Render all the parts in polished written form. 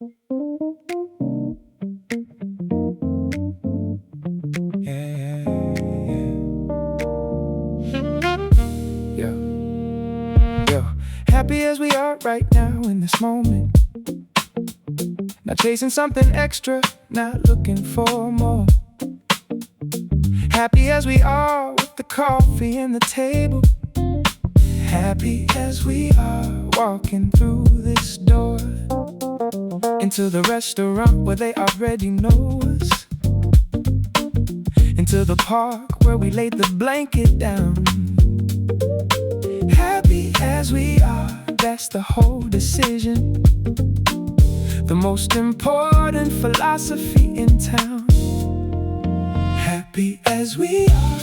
Yeah, yeah. Yo, happy as we are right now in this moment. Not chasing something extra, not looking for more. Happy as we are with the coffee and the table. Happy as we are walking through this door into the restaurant where they already know us, into the park where we laid the blanket down. Happy as we are, that's the whole decision. The most important philosophy in town. Happy as we are,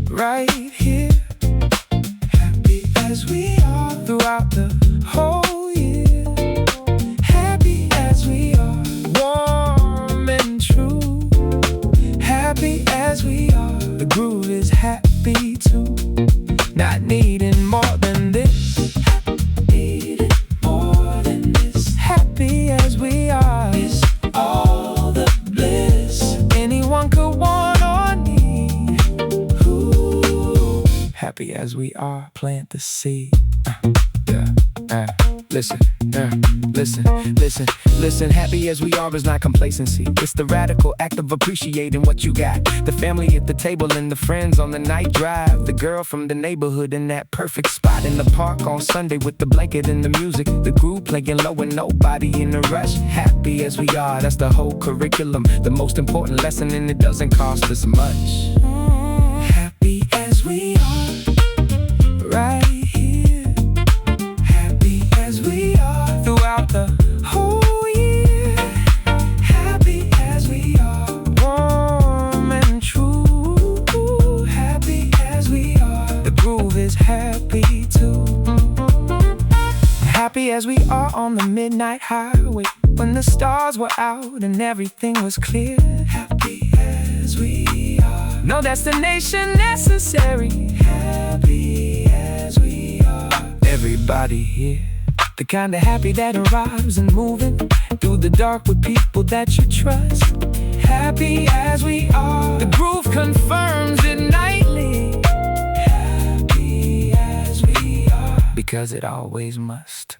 right here. Happy as we are, throughout the whole year. Happy as we are, warm and true. Happy as we are, the groove is happy too. Not needing more than this, needing more than this. Happy as we are is all the bliss anyone could want or need. Ooh. Happy as we are, plant the seed. Listen, listen. Happy as we are is not complacency. It's the radical act of appreciating what you got. The family at the table and the friends on the night drive. The girl from the neighborhood in that perfect spot in the park on Sunday with the blanket and the music. The groove playing low and nobody in a rush. Happy as we are, that's the whole curriculum. The most important lesson, and it doesn't cost us much. Happy as we are, right here. Happy as we are, throughout the whole year. Happy as we are, warm and true. Happy as we are, the groove is happy too. Happy as we are on the midnight highway when the stars were out and everything was clear. Happy as we are, no destination necessary. Happy as we are, everybody here. The kind of happy that arrives and moving through the dark with people that you trust. Happy as we are, the groove confirms it nightly. Happy as we are, because it always must.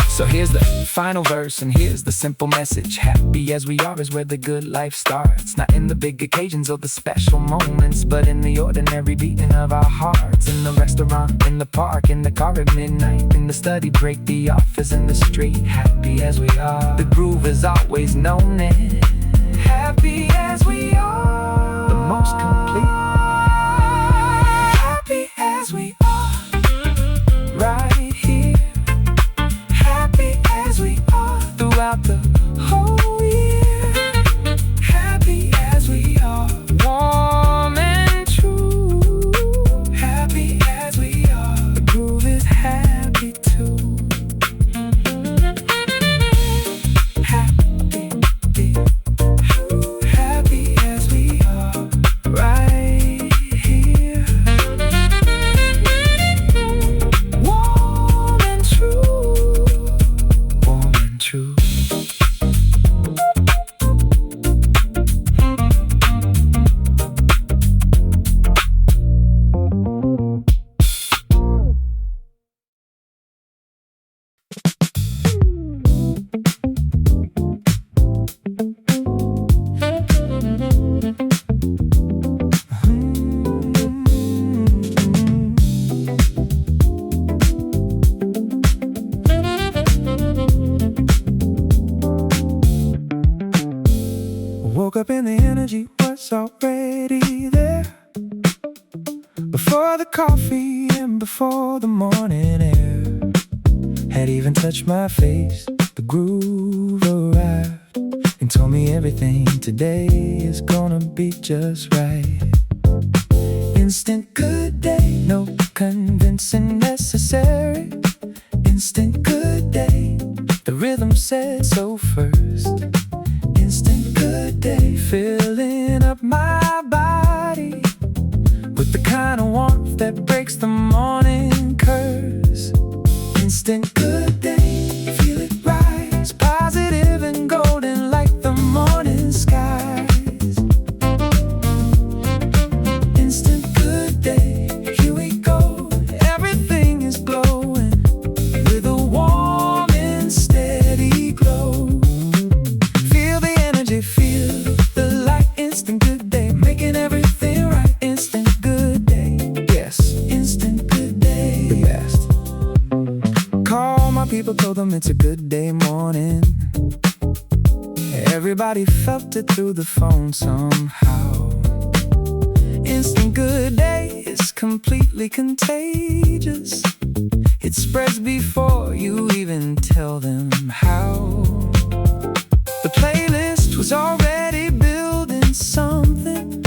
So here's the final verse and here's the simple message. Happy as we are is where the good life starts. Not in the big occasions or the special moments, but in the ordinary beating of our hearts. In the restaurant, in the park, in the car at midnight, in the study break, the office, in the street. Happy as we are, the groove is always known it. Happy as we are, the most complete. Happy as we are, right here. Happy as we are, throughout the whole year. Happy as we are, warm and true. Happy as we are, the groove is happy too. Happy as we are, right here. Warm and true. Warm and true. Woke up and the energy was already there. Before the coffee and before the morning air had even touched my face, the groove arrived and told me everything today is gonna be just right. Instant good day, no convincing necessary. Instant good day, the rhythm said so first. Instant good day, filling up my body. with the kind of warmth that breaks the morning curse. Instant good day, feel it rise, positive and golden like the morning skies. Instant good day, here we go, everything is glowing with a warm and steady glow. Feel the energy, feel the light, instant good day, making everything right. Instant good day, yes, instant good day, the best. Call my people, told them it's a good day morning. Everybody felt it through the phone somehow. Instant good day is completely contagious. It spreads before you even tell them how. The playlist was already building something,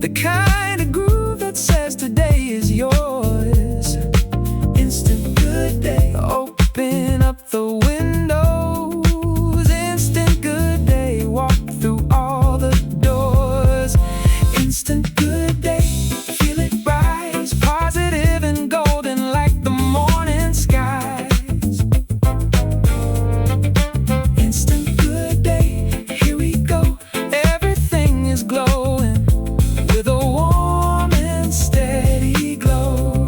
the kind of groove that says today is yours. Instant good day, open up the windows. Instant good day, walk through all the doors. Instant good day, feel it rise, positive and golden like the morning skies. Instant good day, here we go, everything is glowing with a warm and steady glow.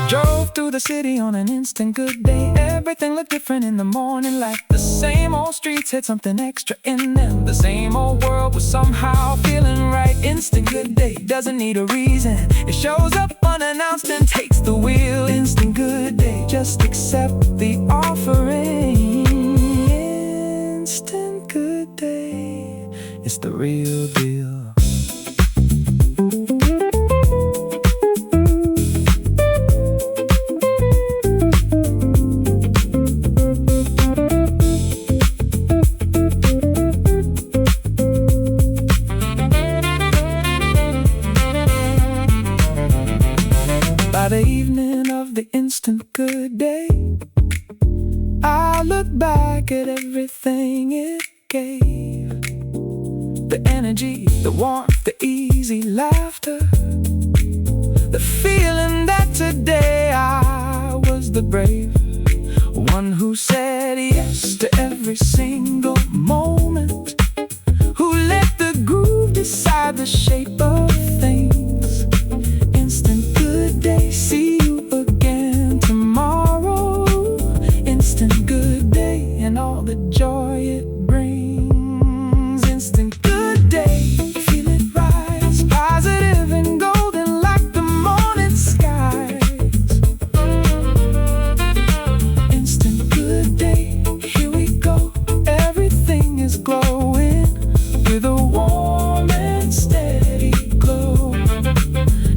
Drove through the city on an instant good day. Everything looked different in the morning light. The same old streets had something extra in them. The same old world was somehow feeling right. Instant good day doesn't need a reason. It shows up unannounced and takes the wheel. Instant good day, just accept the offering. Instant good day, it's the real deal. By the evening of the instant good day, I look back at everything it gave. The energy, the warmth, the easy laughter, the feeling that today I was the brave one who said yes to every single moment, who let the groove decide the shape of things. Instant good day, see you again tomorrow. Instant good day and all the joy it brings. Instant good day, feel it rise, positive and golden like the morning skies. Instant good day, here we go, everything is glowing with a warm and steady glow.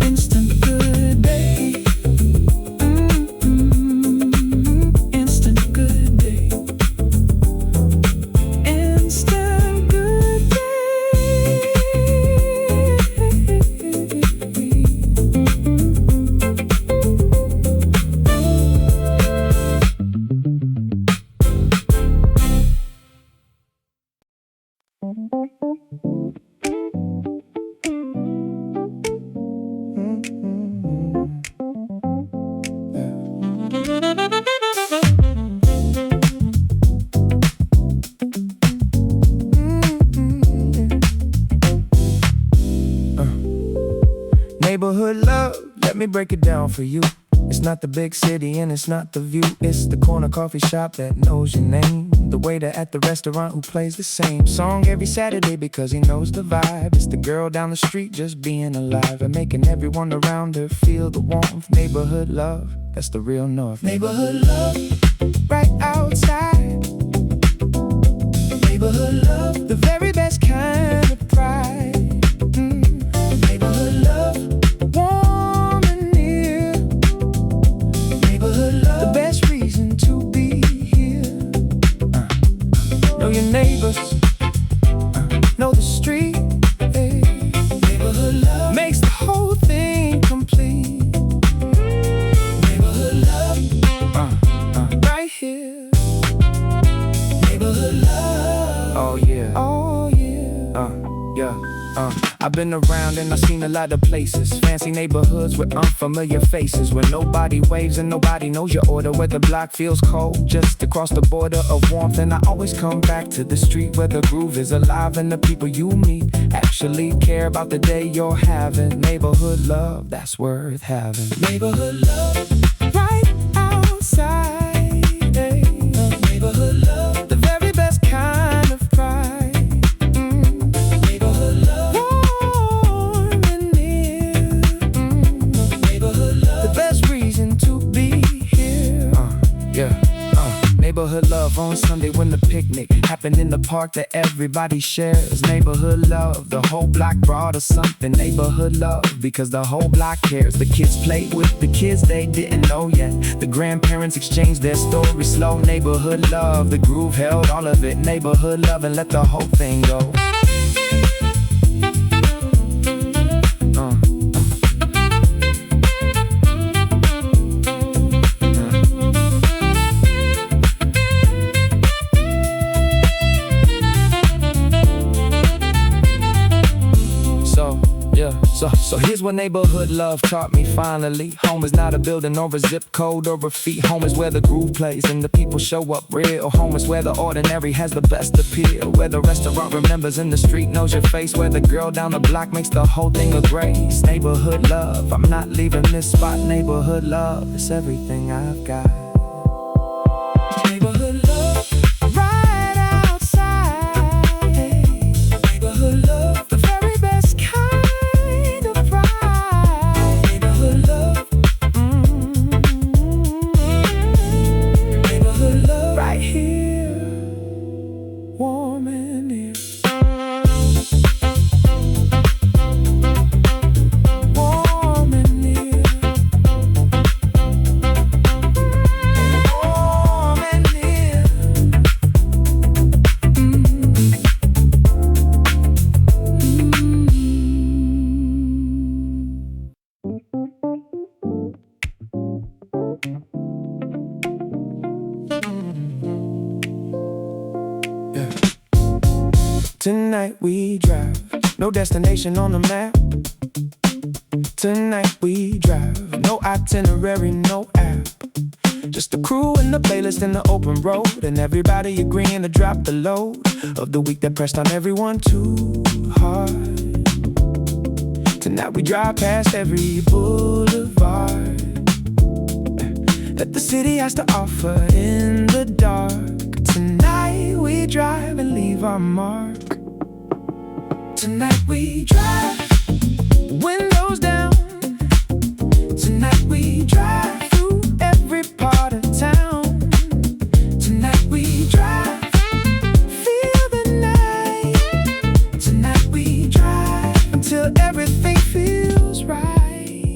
Instant good day, instant good day, instant good day. Neighborhood love, let me break it down for you. It's not the big city and it's not the view. It's the corner coffee shop that knows your name, the waiter at the restaurant who plays the same song every Saturday because he knows the vibe. It's the girl down the street just being alive and making everyone around her feel the warmth. Neighborhood love, that's the real north. Neighborhood love, right outside. Neighborhood love, the very best kind of pride. Neighborhood love, warm and near. Neighborhood love, the best reason to be here. Know your neighbors, know the street. Hey. Neighborhood love makes the whole thing complete. Neighborhood love, right here. Neighborhood love, oh yeah, oh yeah, yeah. I've been around and I've seen a lot of places. Fancy neighborhoods with unfamiliar faces, where nobody waves and nobody knows your order, where the block feels cold just across the border of warmth. And I always come back to the street where the groove is alive and the people you meet actually care about the day you're having. Neighborhood love, that's worth having. Neighborhood love, right outside. Neighborhood love, the very best kind of pride. Neighborhood love, warm and near. Neighborhood love, the best reason to be here. Neighborhood love on Sunday when the picnic happened in the park that everybody shares. Neighborhood love, the whole block brought us something. Neighborhood love, because the whole block cares. The kids played with the kids they didn't know yet. The grandparents exchanged their stories slow. Neighborhood love, the groove held all of it. Neighborhood love, and let the whole thing go. So here's what neighborhood love taught me finally. Home is not a building or a zip code or a feet. Home is where the groove plays and the people show up real. Home is where the ordinary has the best appeal, where the restaurant remembers and the street knows your face, where the girl down the block makes the whole thing a grace. Neighborhood love, I'm not leaving this spot. Neighborhood love, it's everything I've got. Neighborhood love, right outside. Neighborhood love, the very best kind of pride. Neighborhood love, neighborhood love, right here, warm and near. Warm and near. Warm and near. Yeah. Tonight we drive, no destination on the map. Tonight we drive, no itinerary, no app. Just the crew and the playlist and the open road, and everybody agreeing to drop the load of the week that pressed on everyone too hard. Tonight we drive past every boulevard that the city has to offer in the dark. Tonight we drive and leave our mark. Tonight we drive, windows down. Tonight we drive through every part of town. Tonight we drive, feel the night. Tonight we drive until everything feels right.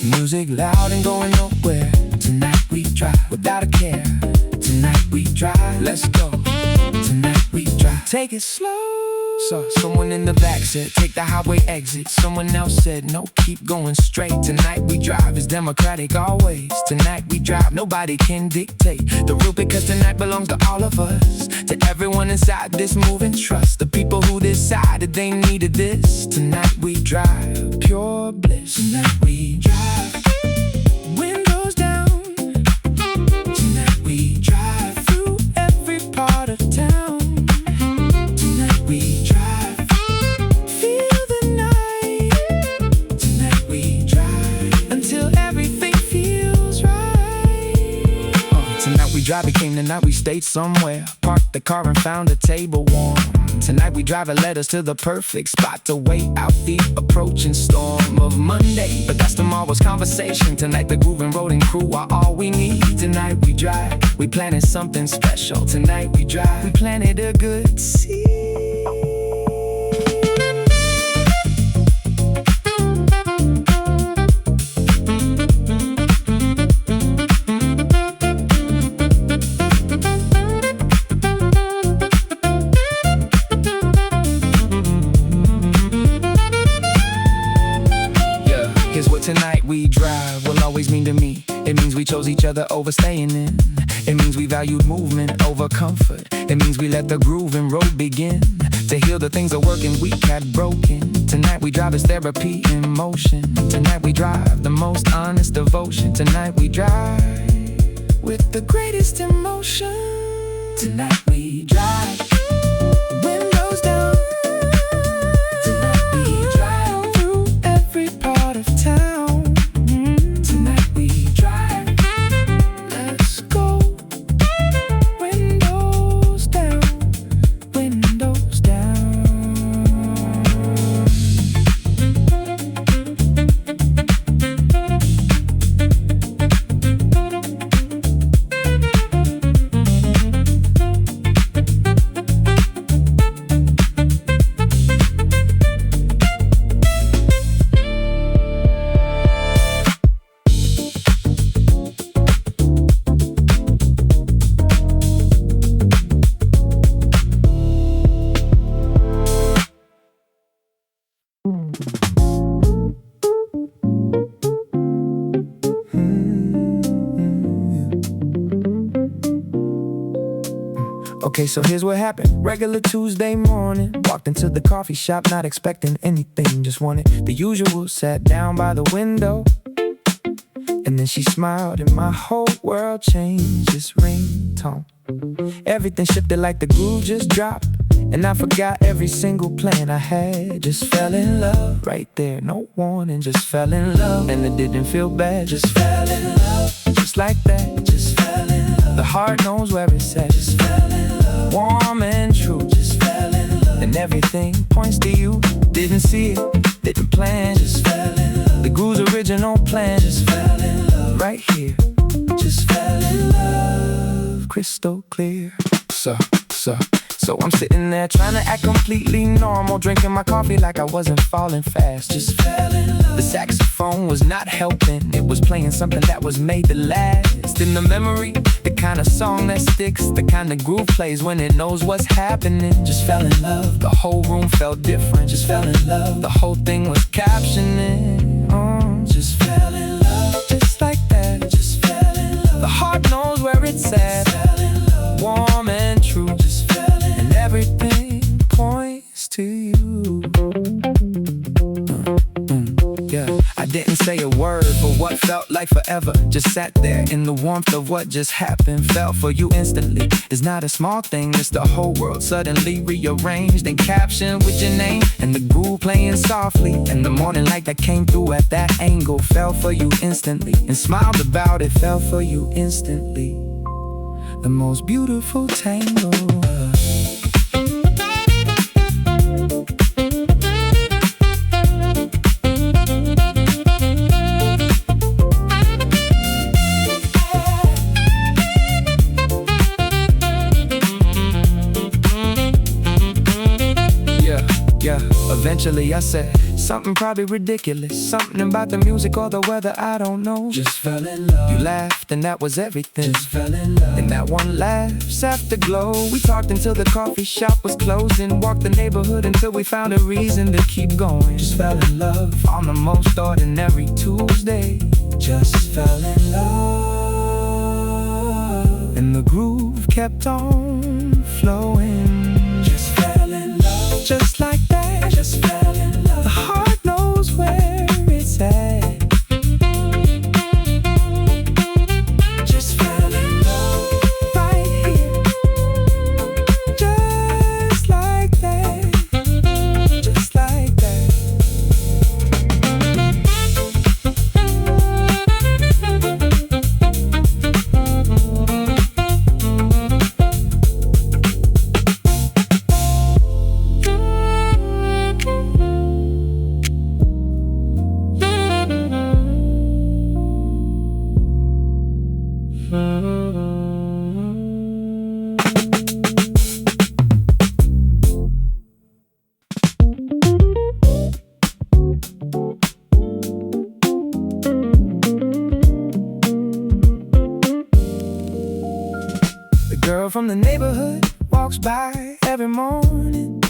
Music loud and going nowhere. Tonight we drive without a care. Tonight we drive, let's go. Tonight we drive, take it slow. So someone in the back said, take the highway exit. Someone else said, no, keep going straight. Tonight we drive is democratic always. Tonight we drive, nobody can dictate the route, because tonight belongs to all of us. To everyone inside this moving trust, the people who decided they needed this. Tonight we drive, pure bliss. Tonight we drive, windows down. Tonight we drive through every part of town. Tonight we drive, feel the night. Tonight we drive until everything feels right. Tonight we drive became the night we stayed somewhere. Parked the car and found a table warm. Tonight we drive and led us to the perfect spot to wait out the approaching storm of Monday. But that's tomorrow's conversation. Tonight the grooving road and crew are all we need. Tonight we drive, we planning something special. Tonight we drive, we planted a good seed. Tonight we drive will always mean to me. It means we chose each other over staying in. It means we valued movement over comfort. It means we let the groove and road begin. to heal the things a working week had broken. Tonight we drive as therapy in motion. Tonight we drive the most honest devotion. Tonight we drive with the greatest emotion. Tonight we drive windows down. Tonight we drive through every part of town. Tonight we drive. Let's go. Windows down. Windows down. Okay, so here's what happened. Regular Tuesday morning, walked into the coffee shop, not expecting anything, just wanted the usual. Sat down by the window, and then she smiled, and my whole world changed. This ringtone, everything shifted like the groove just dropped, and I forgot every single plan I had. Just fell in love right there, no warning. Just fell in love, and it didn't feel bad. Just fell in love, just like that. Just fell in love. The heart knows where it's at. Just fell in love, warm and true. Just fell in love, and everything points to you. Didn't see it, didn't plan. Just fell in love, the groove's original plan. Just fell in love, right here. Just fell in love, crystal clear. So I'm sitting there trying to act completely normal, drinking my coffee like I wasn't falling fast. Just fell in love. The saxophone was not helping. It was playing something that was made to last. In the memory, the kind of song that sticks, the kind of groove plays when it knows what's happening. Just fell in love. The whole room felt different. Just fell in love. The whole thing was captioning. Just fell in love. Just like that. Just fell in love. The heart knows where it's at. Just fell in love. Warm and true. Just fell in love. And everything points to you. Yeah, I didn't say a word for what felt like forever. Just sat there in the warmth of what just happened. Felt for you instantly. It's not a small thing, it's the whole world suddenly rearranged and captioned with your name, and the groove playing softly, and the morning light that came through at that angle. Fell for you instantly and smiled about it. Fell for you instantly. The most beautiful tango. Eventually I said something probably ridiculous, something about the music or the weather, I don't know. Just fell in love. You laughed and that was everything. Just fell in love. And that one laugh's afterglow. We talked until the coffee shop was closing. Walked the neighborhood until we found a reason to keep going. Just fell in love on the most ordinary Tuesday. Just fell in love, and the groove kept on flowing. Just fell in love, just like that. Just fell in love. The heart knows where it's at. Just fell in love right here. Just like that. Just like that. Girl from the neighborhood walks by every morning,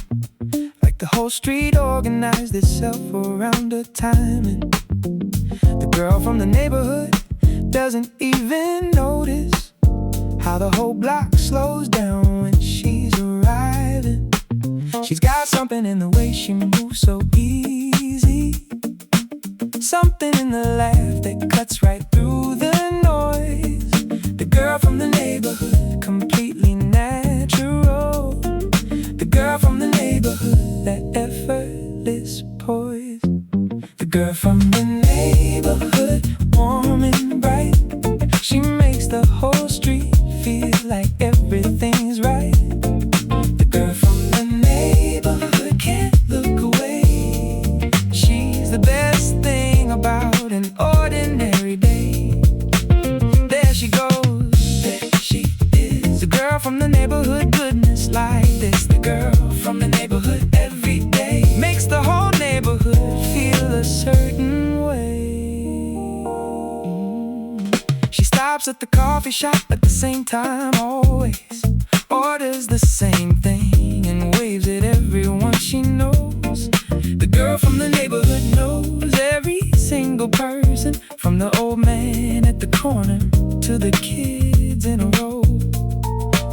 like the whole street organized itself around her timing. The girl from the neighborhood doesn't even notice how the whole block slows down when she's arriving. She's got something in the way she moves so easy, something in the laugh that cuts right through the noise. The girl from the neighborhood, completely natural. The girl from the neighborhood, that effortless poise. The girl from the neighborhood, warm and bright. She makes the whole street feel like everything's right. The girl from the neighborhood can't look away. She's the best thing about an ordinary day. There she goes, there she is. The girl from the neighborhood, goodness like this. The girl from the neighborhood every day makes the whole neighborhood feel a certain way. She stops at the coffee shop at the same time always, orders the same thing and waves at everyone she knows. The girl from the neighborhood knows every single person, from the old man at the corner to the kids in a row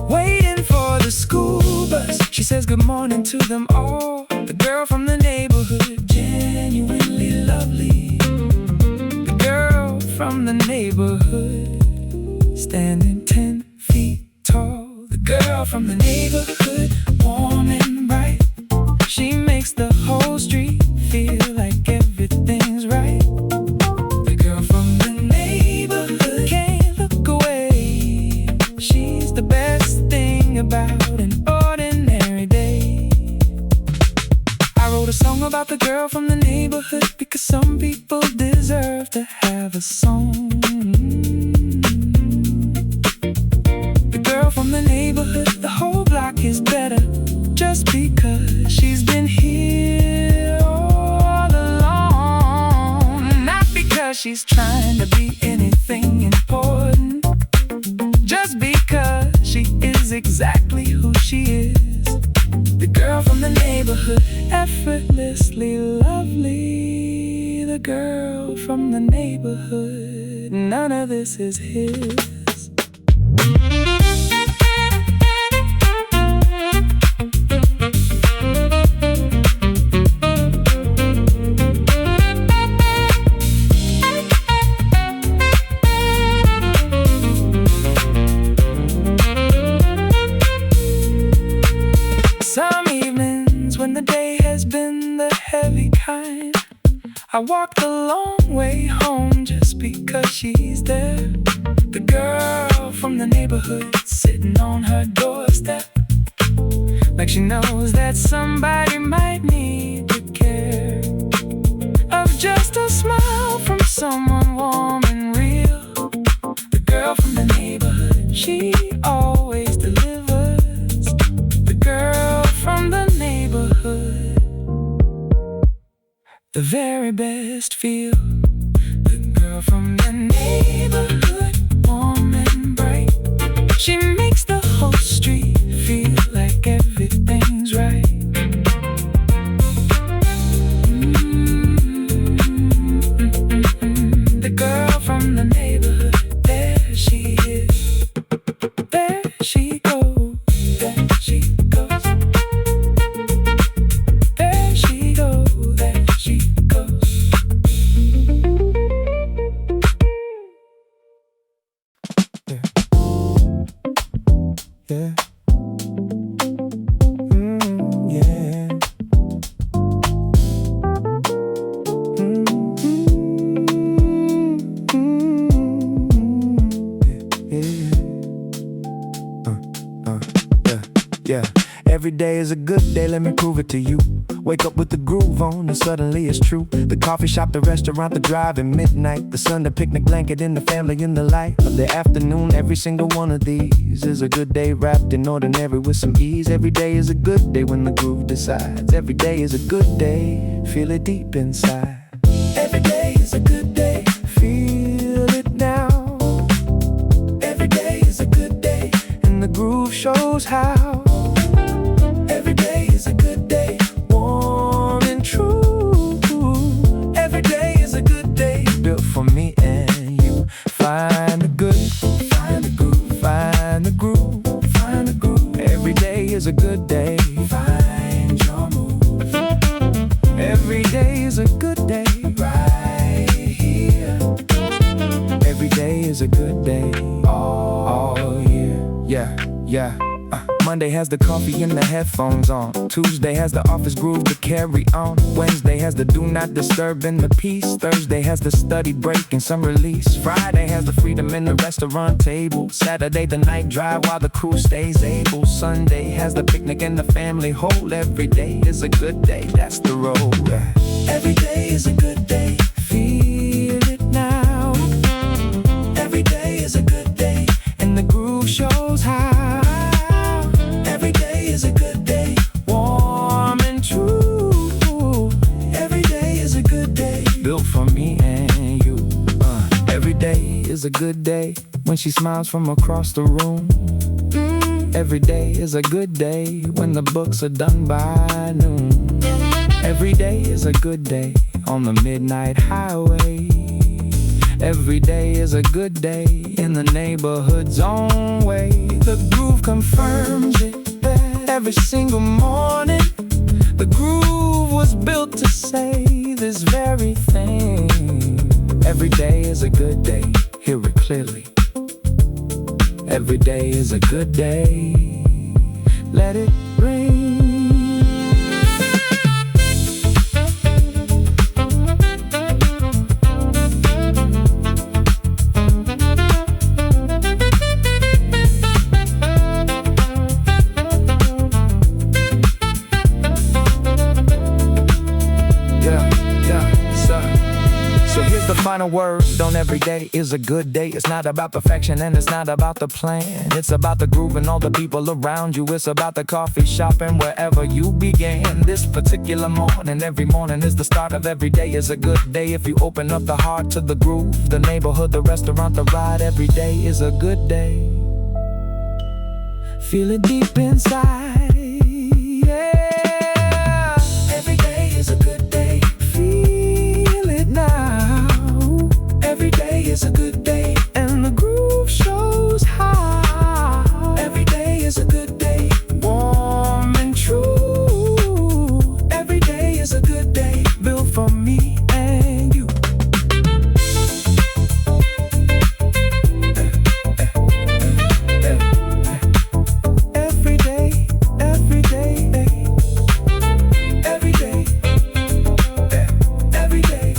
waiting for the school bus. She says good morning to them all. The girl from the neighborhood, genuinely lovely. The girl from the neighborhood, standing 10 feet tall. The girl from the neighborhood, warm and bright. She makes the whole street feel like everything's right. The girl from the neighborhood can't look away. She's the best thing about an ordinary day. I wrote a song about the girl from the neighborhood because some people deserve to have a song. The girl from the neighborhood, the whole block is better just because she's been here all along. Not because she's trying to be anything important, just because she is exactly who she is. The girl from the neighborhood, effortlessly lovely. The girl from the neighborhood, none of this is his. Some evenings when the day has been the heavy kind, I walk the long way home just because she's there. The girl from the neighborhood, sitting on her doorstep, like she knows that somebody might need to care. Of just a smile from someone warm and real. The girl from the neighborhood, she always delivers. The girl from the neighborhood, the very best feel. The girl from the neighborhood, warm and bright. She makes the whole street feel like everything's right. The girl from the neighborhood, there she is. There she goes, there she goes. There she goes, there she goes. Yeah. Yeah. Yeah. Every day is a good day, let me prove it to you. Wake up with the groove on and suddenly it's true. The coffee shop, the restaurant, the drive at midnight, the sun, the picnic blanket, and the family in the light of the afternoon. Every single one of these is a good day wrapped in ordinary with some ease. Every day is a good day when the groove decides. Every day is a good day, feel it deep inside. Every day is a good day, feel it now. Every day is a good day, and the groove shows how. Every day is a good day, warm and true. Every day is a good day, built for me and you. Find the good, find the groove, find the groove, find the groove. Every day is a good day, find is a good day right here. Every day is a good day all year. Yeah. Monday has the coffee and the headphones on. Tuesday has the office groove to carry on. Wednesday has the do not disturb and the peace. Thursday has the study break and some release. Friday has the freedom in the restaurant table. Saturday the night drive while the crew stays able. Sunday has the picnic and the family whole. Every day is a good day, that's the road. Every day is a good day, feel it now. Every day is a good day, and the groove shows how. Every day is a good day, warm and true. Every day is a good day, built for me and you. Every day is a good day when she smiles from across the room. Every day is a good day when the books are done by noon. Every day is a good day on the midnight highway. Every day is a good day in the neighborhood's own way. The groove confirms it every single morning. The groove was built to say this very thing. Every day is a good day, hear it clearly. Every day is a good day, let it ring. The final word on every day is a good day. It's not about perfection and it's not about the plan. It's about the groove and all the people around you. It's about the coffee shop and wherever you began. This particular morning, every morning is the start of every day is a good day. If you open up the heart to the groove, the neighborhood, the restaurant, the ride, every day is a good day. Feel it deep inside, yeah. Every day is a good day, feel it now. Every day is a good day, and the groove shows how. Every day is a good day, warm and true. Every day is a good day, built for me and you. Every day, every day, every day, every day.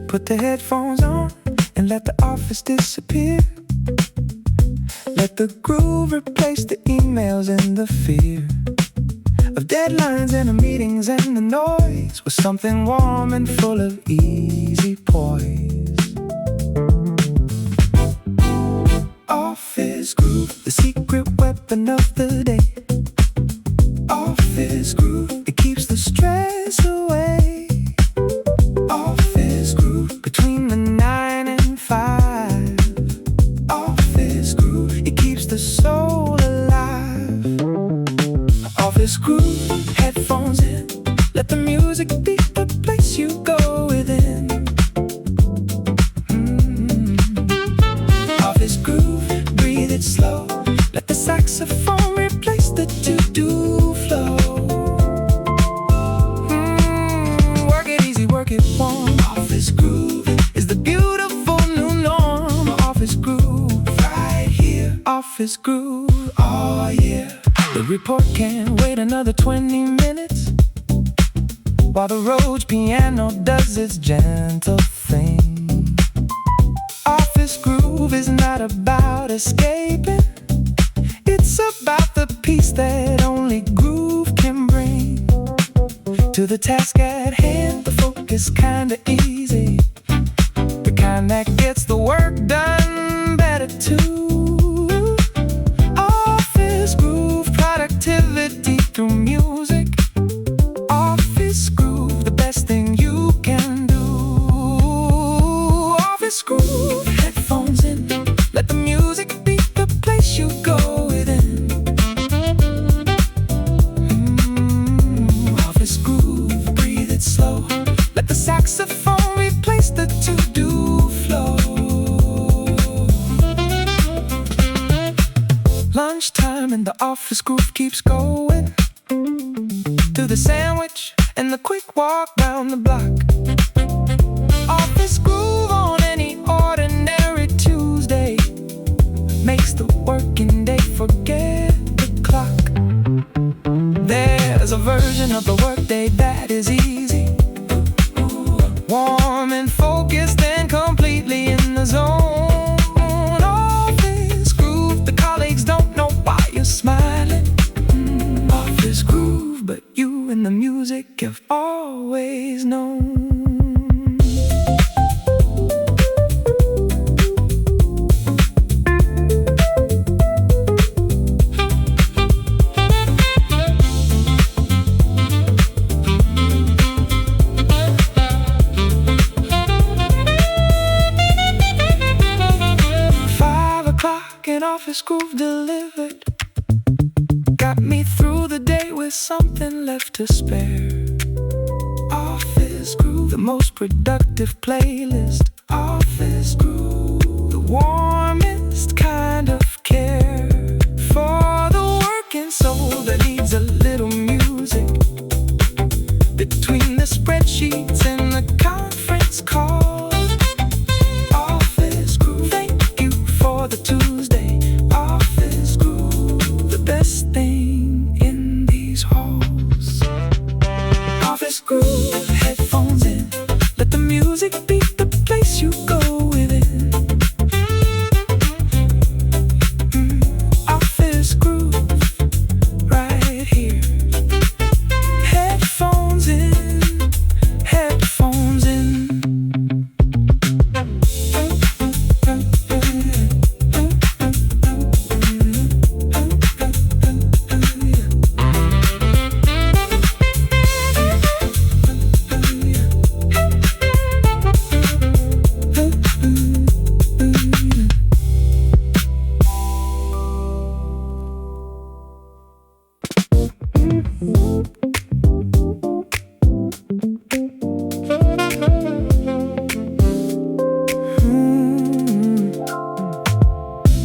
Put the headphones on and let the office disappear. Let the groove replace the emails and the fear of deadlines and the meetings and the noise with something warm and full of easy poise. Office groove, the secret weapon of the day. Office groove, it keeps the stress away. Office groove, between the 9 and 5. Office groove, it keeps the soul alive. Office groove, headphones in, let the music be the place you go within. Office groove, breathe it slow, let the saxophone replace the to-do flow. Work it easy, work it warm. Office groove is the beautiful new norm. Office groove, right here. Office groove, oh yeah. The report can't wait another 20 minutes while the Rhodes piano does its gentle thing. Office groove is not about escaping, it's about the peace that only groove can bring. To the task at hand, the focus kinda easy, the kind kind that gets the work done better too. Office groove, productivity through music. Office groove, the best thing you can do. Office groove, headphones in, let the music be the place you go within. Office groove, breathe it slow, let the saxophone replace the to-do flow. Lunchtime and the office groove keeps going, through the sandwich and the quick walk round the block. Office groove on any ordinary Tuesday makes the working day forget the clock. There's a version of the workday that is easy, warm and focused and completely in the zone. Office groove, the colleagues don't know why you're smiling. Office groove, but you and the music have always known. 5 o'clock and office groove delivered, got me through the day with something left to spare. Office groove, the most productive playlist. Office groove, the warmest kind of care for the working soul that needs a little music between the spreadsheets and the conference call. Office groove, thank you for the Tuesday. Office groove, the best thing in these halls. Office groove, headphones in, let the music be the place you go within. Office groove, right here. Headphones in, headphones in.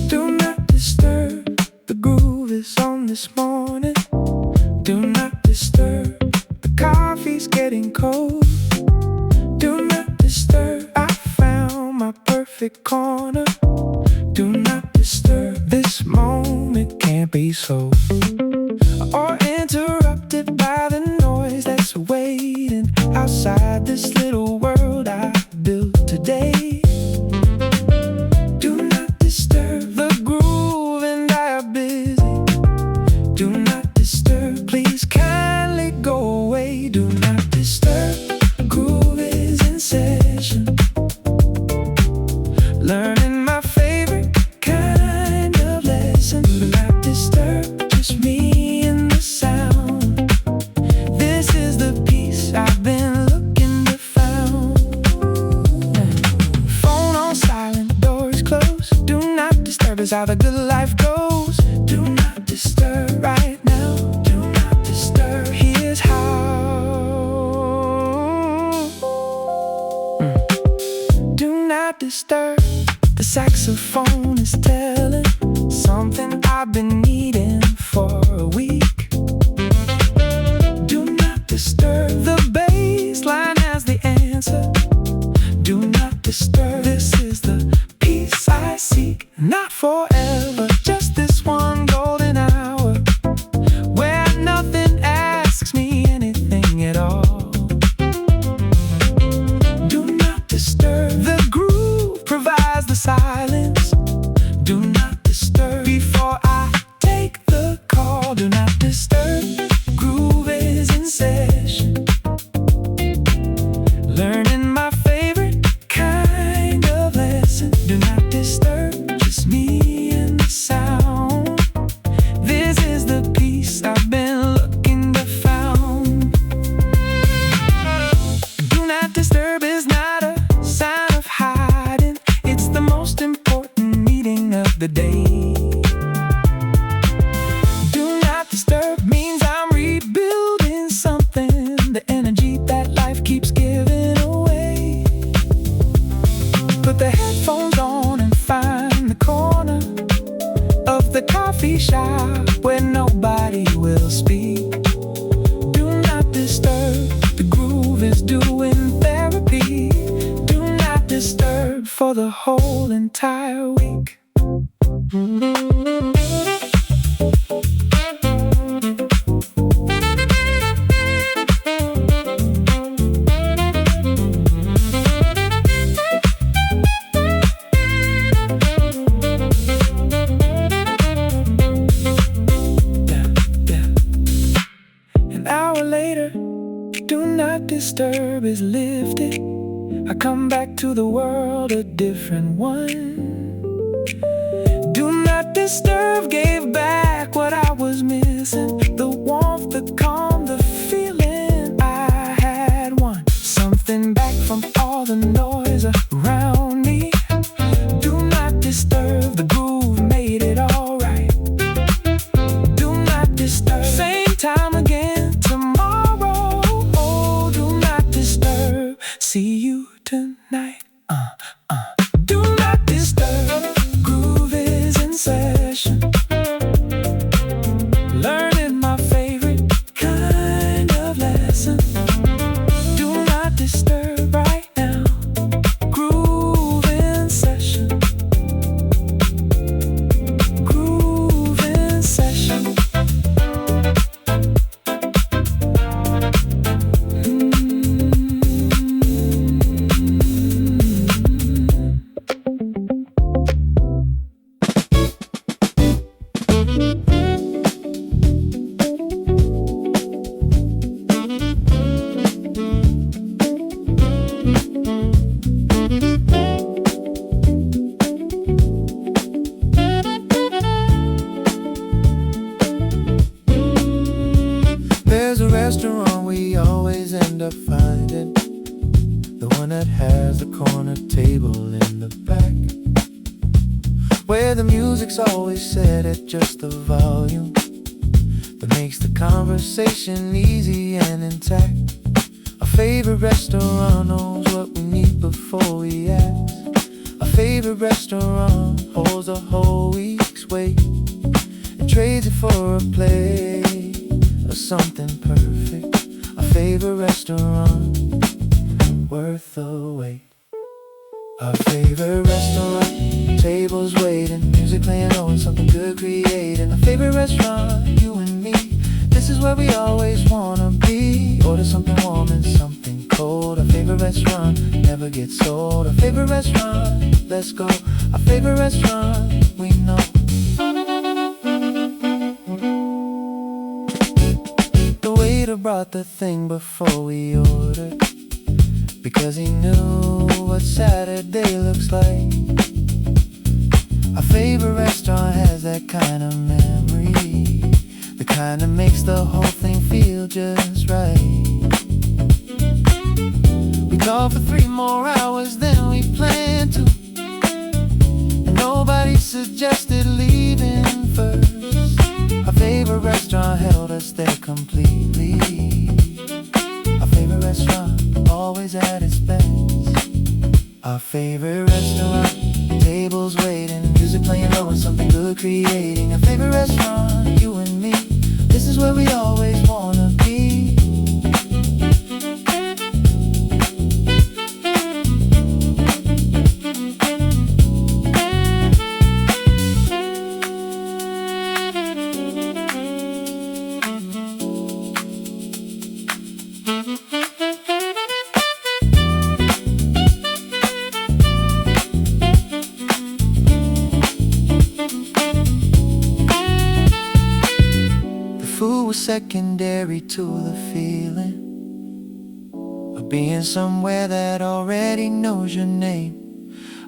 Do not disturb, the groove is on this morning. Do not disturb, the coffee's getting cold. Do not disturb, I found my perfect corner. Do not disturb, this moment can't be sold or interrupted by the noise that's waiting outside this little world I built today. Do not disturb, the groove and I are busy. Do not disturb, please kindly go away. Do not disturb, the groove is in session, learning my favorite kind of lesson. Do not disturb, just me and the sound. This is the peace I've been looking to found. Phone on silent, doors closed. Do not disturb is how the good life goes. Do not disturb right now. Do not disturb, here's how. Do not disturb, the saxophone is telling something I've been needing for a week. Do not disturb, the bass line has the answer. Do not disturb, this is the peace I seek. Not forever, just this one golden hour where nothing asks me anything at all. Do not disturb, the groove provides the silence. Do not disturb before I take the call. Do not disturb, groove is in session, learning my favorite kind of the day. Do not disturb means I'm rebuilding something, the energy that life keeps giving away. Put the headphones on and find the corner of the coffee shop where nobody will speak. Do not disturb, the groove is doing therapy. Do not disturb for the whole entire week. An hour later, do not disturb is lifted. I come back to the world a different one. Do not disturb gave back what I was missing, the warmth, the calm, the feeling I had won. Something back from all the noise around me. Do not disturb, the groove made it alright. Do not disturb, same time again tomorrow. Oh, do not disturb, see you tonight. Do not disturb, groove is in session. Learning my favorite kind of lesson. Do not disturb right now, groove in session. Groove in session. There's a restaurant we always end up finding, the one that has the corner table in the back, where the music's always set at just the volume that makes the conversation easy and intact. Our favorite restaurant knows what we need before we ask. Our favorite restaurant holds a whole week's weight and trades it for a plate or something perfect. Our favorite restaurant, worth the wait. Our favorite restaurant, tables waiting, music playing on, something good creating. Our favorite restaurant, you and me, this is where we always wanna be. Order something warm and something cold. Our favorite restaurant never gets old. Our favorite restaurant, let's go. Our favorite restaurant, we know. The waiter brought the thing before we ordered, because he knew what Saturday looks like. Our favorite restaurant has that kind of memory, the kind that makes the whole thing feel just right. We called for 3 more hours than we planned to, and nobody suggested leaving first. Our favorite restaurant held us there completely. Our favorite restaurant, always at its best. Our favorite restaurant, tables waiting, music playing low and something good creating. Our favorite restaurant, you and me, this is where we always wanna be. Was secondary to the feeling of being somewhere that already knows your name.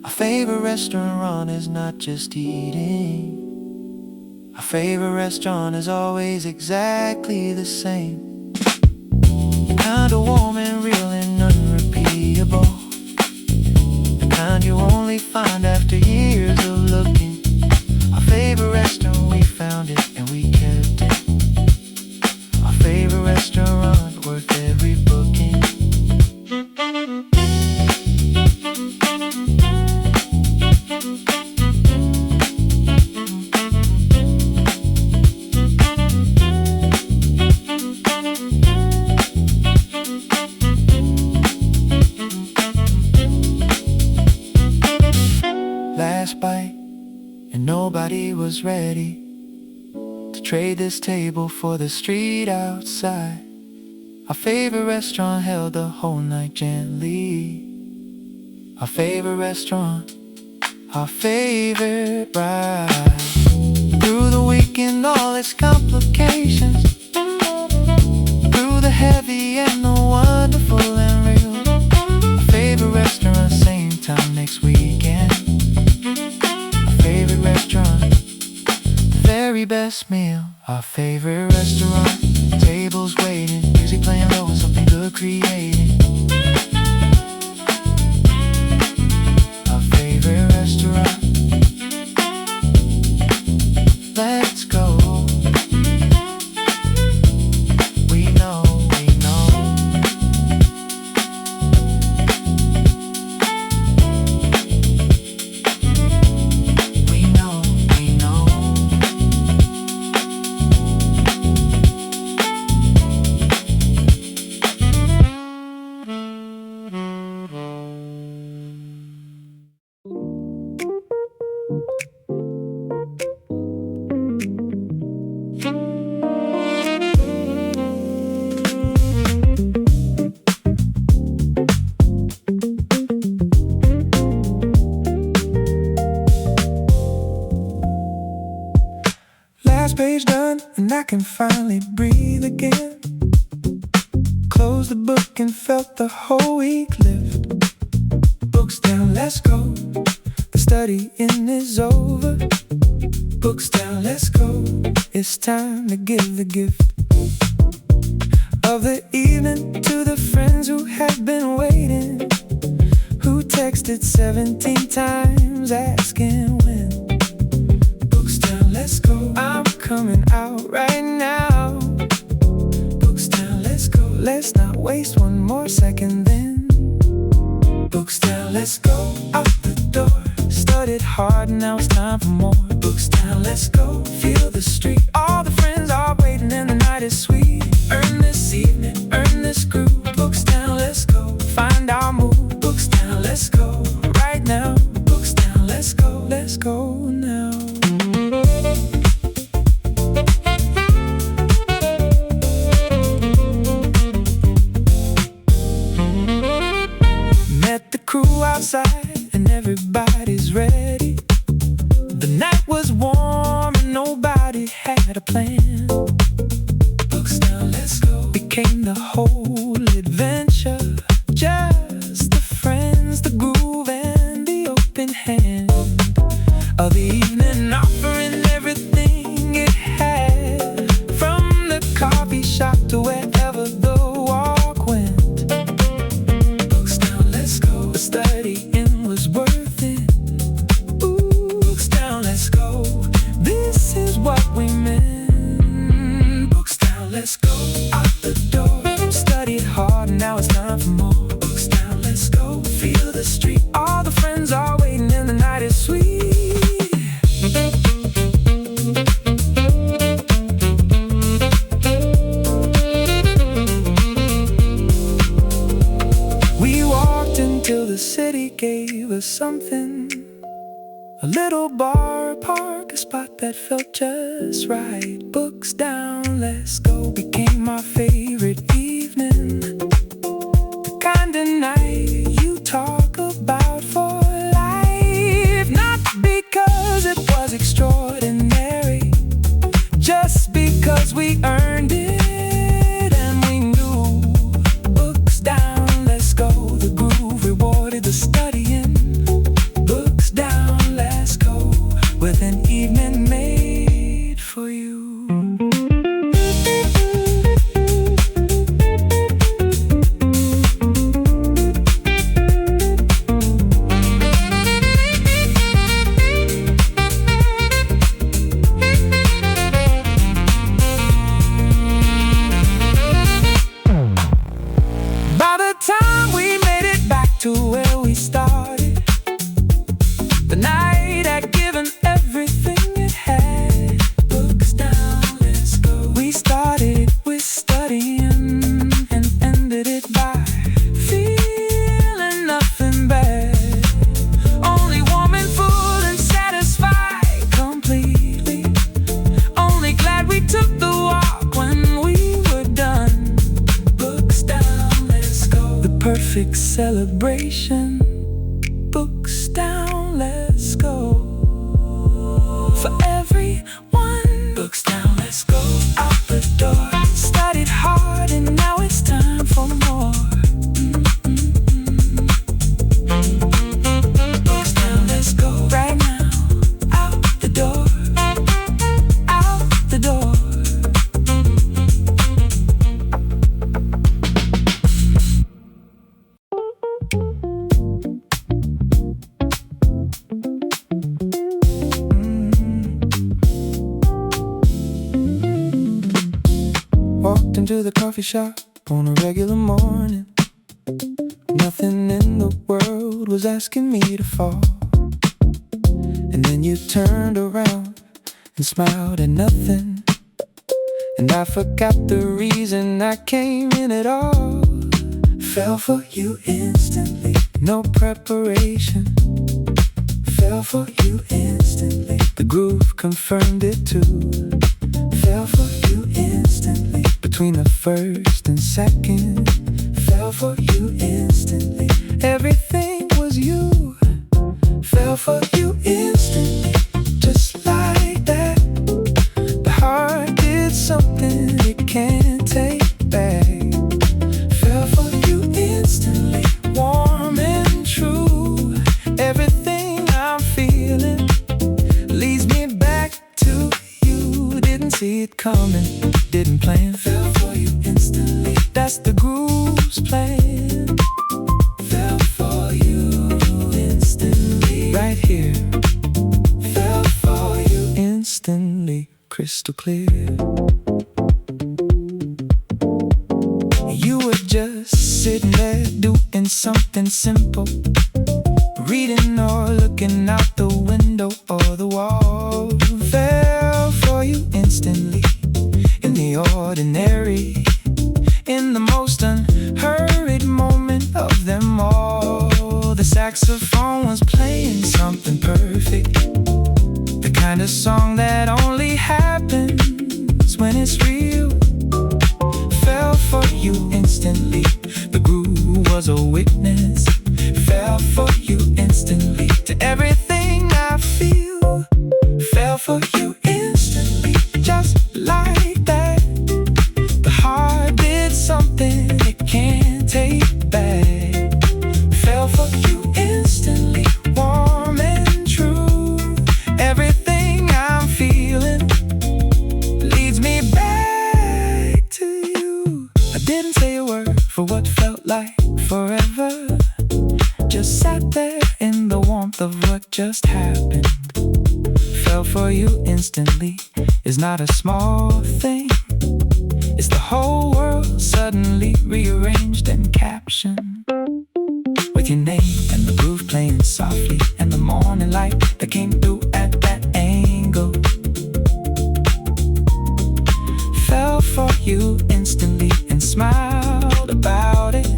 Our favorite restaurant is not just eating. Our favorite restaurant is always exactly the same. Kinda warm and real and unrepeatable, the kind you only find after years of looking. last bite, and nobody was ready to trade this table for the street outside. Our favorite restaurant held the whole night gently. Our favorite restaurant, our favorite ride. Through the weekend, all its complications, through the heavy and the wonderful and real. Our favorite restaurant, same time next weekend. Our favorite restaurant, very best meal. Our favorite restaurant, tables waiting, music playing low and something good creating. Our favorite restaurant, let's go. We know, we know. We know, we know. Last page done, and I can finally breathe again. Closed the book and felt the whole week lift. Books down, let's go. The studying is over. Books down, let's go. It's time to give the gift of the evening to the friends who have been waiting, who texted 17 times asking when. Books down, let's go. I'm coming out right now. Books down, let's go. Let's not waste one more second then. Books down, let's go. Out the door. Studied hard, now it's time for more. Books down, let's go. Feel the street. All the friends are waiting and the night is sweet. Earn this evening, earn this groove. Books down, let's go. Find our mood. Books down, let's go. Right now. Books down, let's go. Let's go now. Met the crew outside and everybody's ready. The night was warm and nobody had a plan. Books down, let's go. Became the whole adventure. Just the friends, the groove, and the open hand of the evening, offering everything it had. From the coffee shop to wherever the walk went. Books down, let's go. The studying was worth it. Ooh, books down, let's go. This is what we meant. Books down, let's go. Out the door. Studied hard, now it's time for more. Books down, let's go. Feel the street. All the friends are waiting and the night is sweet. We walked until the city gave us something. A little bar, park, a spot that felt just right. Books down, let's go became our favorite evening. The kind of night you talk about for life. Not because it was extraordinary, just because we earned it and we knew. Books down, let's go. The groove rewarded the studying. Books down, let's go. With an evening made for you. By the time we made it back to where we started, the night had given everything it had. Books down, let's go. We started with studying and ended it by feeling nothing bad. Only warm and full and Walked into the coffee shop on a regular morning. Nothing in the world was asking me to fall. And then you turned around and smiled at nothing. And I forgot the reason I came in at all. Fell for you instantly, no preparation. Fell for you instantly, the groove confirmed it too. Fell for you instantly, between the first and second. Fell for you instantly, everything was you. Fell for you instantly, just like that. The heart did something it can't take back. Fell for you instantly, warm and true. Everything I'm feeling leads me back to you. Didn't see it coming, didn't plan. Fell for you instantly, that's the groove's plan. Fell for you instantly, right here. Fell for you instantly, crystal clear. You were just sitting there doing something simple, reading or looking out the window or the wall. Fell for you instantly, in the ordinary, in the most unhurried moment of them all. The saxophone was playing something perfect, the kind of song that only happens when it's real. Fell for you instantly, the groove was a witness. Fell for you instantly, to everything I feel. Fell for you instantly, just like that. The heart did something it can't take back. Fell for you instantly, warm and true. Everything I'm feeling leads me back to you. I didn't say a word for what felt like forever. Just sat there in the warmth of what just happened. Fell for you instantly is not a small thing. It's the whole world suddenly rearranged and captioned, with your name and the groove playing softly, and the morning light that came through at that angle. Fell for you instantly and smiled about it.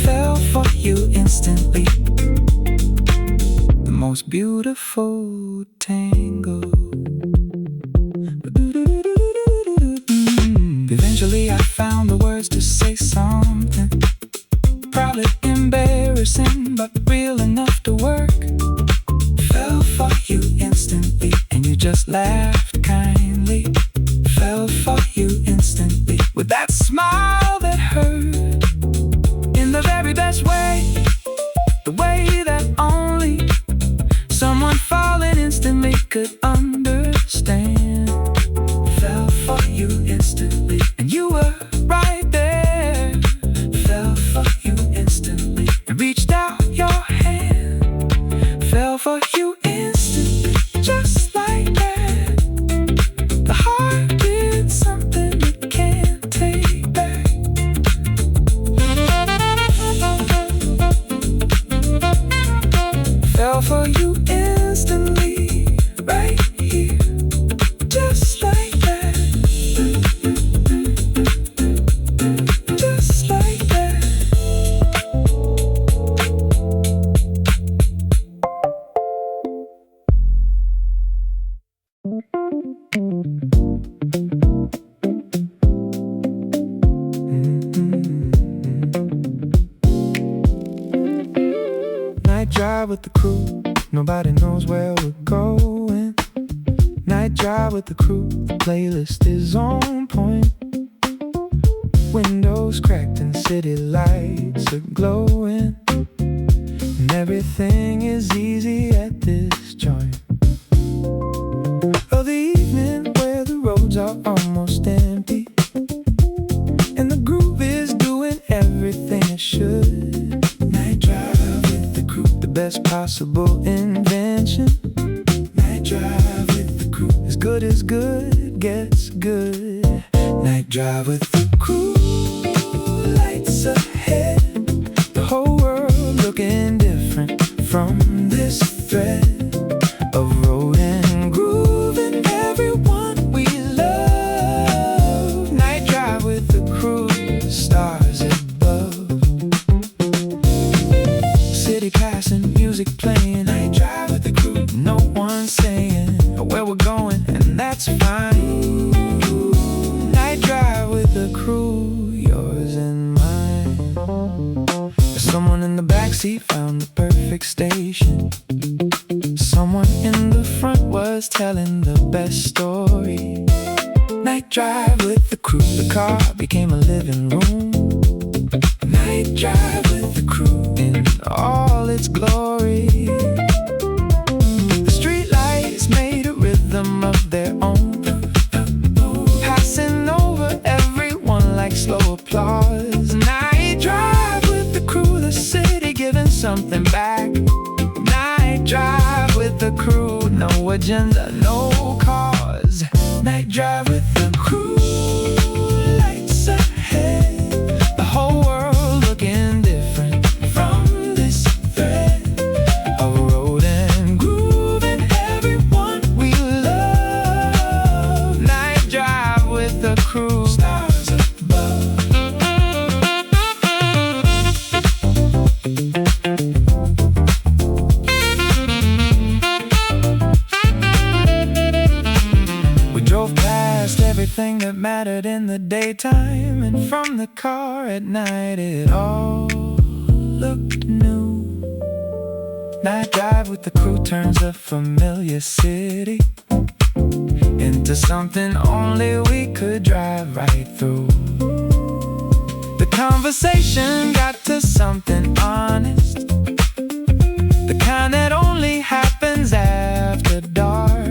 Fell for you instantly, the most beautiful tango. Eventually I found the words to say something, probably embarrassing but real enough to work. Fell for you instantly, and you just laughed kindly. Fell for you instantly, with that smile that hurt, in the very best way, the way that only someone falling instantly could understand. Fell for you instantly, and you were right there. Fell for you instantly, and reached out your hand. Fell for you instantly, just like that. The heart did something it can't take back. Fell for you instantly, right here, just like that. Just like that. Night drive with the crew, nobody knows where we're going. Night drive with the crew, the playlist is on point. Windows cracked and city lights are glowing, and everything is easy at this joint. Oh, the evening where the roads are almost empty, and the groove is doing everything it should. Night drive with the crew, the best possible invention. Night drive with the crew, as good gets good. Night drive with the crew. was telling the best story. Night drive with the crew, the car became a living room. Night drive with the crew in all its glory. The street lights made a rhythm of their own, passing over everyone like slow applause. Night drive with the crew, the city giving something back. Night drive with the crew, no agenda, no cause. Night drive with the crew, lights ahead, the whole world looking different from this thread of road and groove and everyone we love. Night drive with the crew, stars above. Drove past everything that mattered in the daytime, and from the car at night it all looked new. Night drive with the crew turns a familiar city into something only we could drive right through. The conversation got to something honest, the kind that only happens after dark.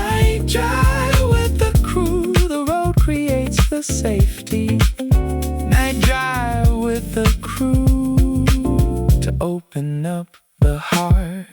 Night drive with the crew, the road creates the safety. Night drive with the crew to open up the heart.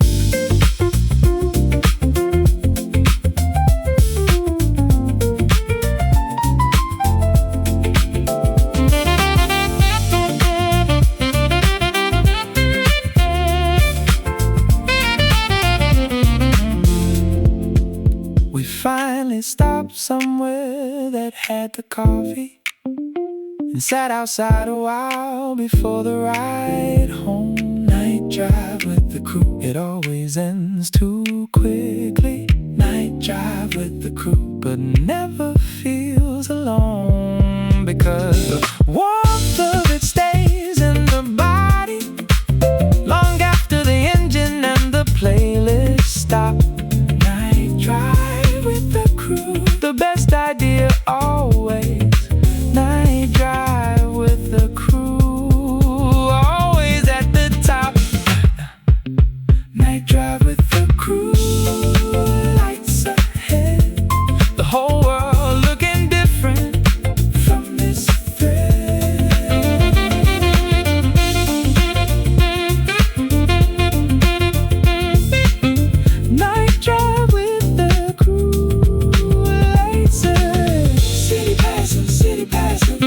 We finally stopped somewhere that had the coffee and sat outside a while before the ride home. Night drive with the crew, it always ends too quickly. Night drive with the crew, but never feels alone, because the warmth of it stays in the body long after the engine and the playlist stop. Night drive with the crew, the best idea always. Night drive with the crew, always at the top. Night drive with the crew, lights ahead, the whole world looking different from this thread. Night drive with the crew, lights ahead. City passing, city passing.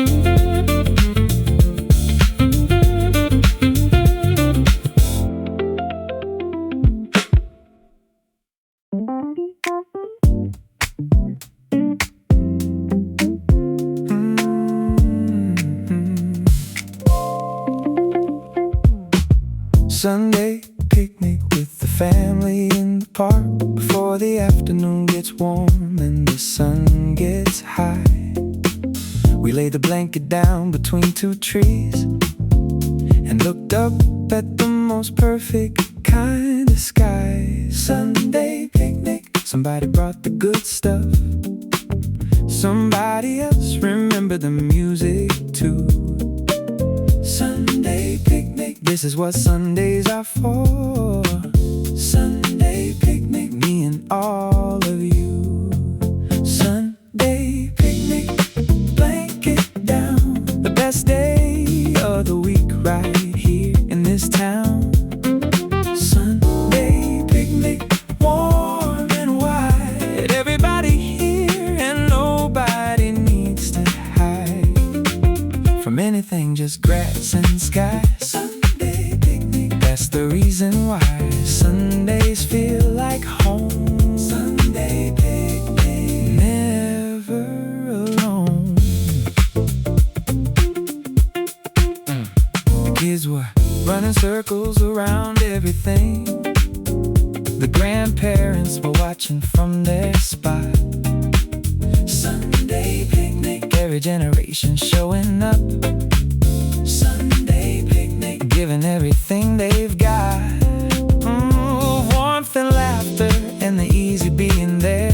Sunday picnic with the family in the park before the afternoon gets warm and the sun gets high. We laid the blanket down between two trees and looked up at the most perfect kind of sky. Sunday picnic, somebody brought the good stuff, somebody else remembered the music too. Sunday picnic, this is what Sundays are for. Sunday picnic, me and all of you. Sunday picnic, blanket down, the best day of the week right here in this town. Sunday picnic, warm and wide, everybody here and nobody needs to hide from anything, just grass and sky. Sunday picnic, that's the reason why Sundays feel like home. Sunday picnic, never alone. The kids were running circles around everything. The grandparents were watching from their spot. Sunday picnic, every generation showing up. Sunday picnic, giving everything they've got. Warmth and laughter and the easy being there.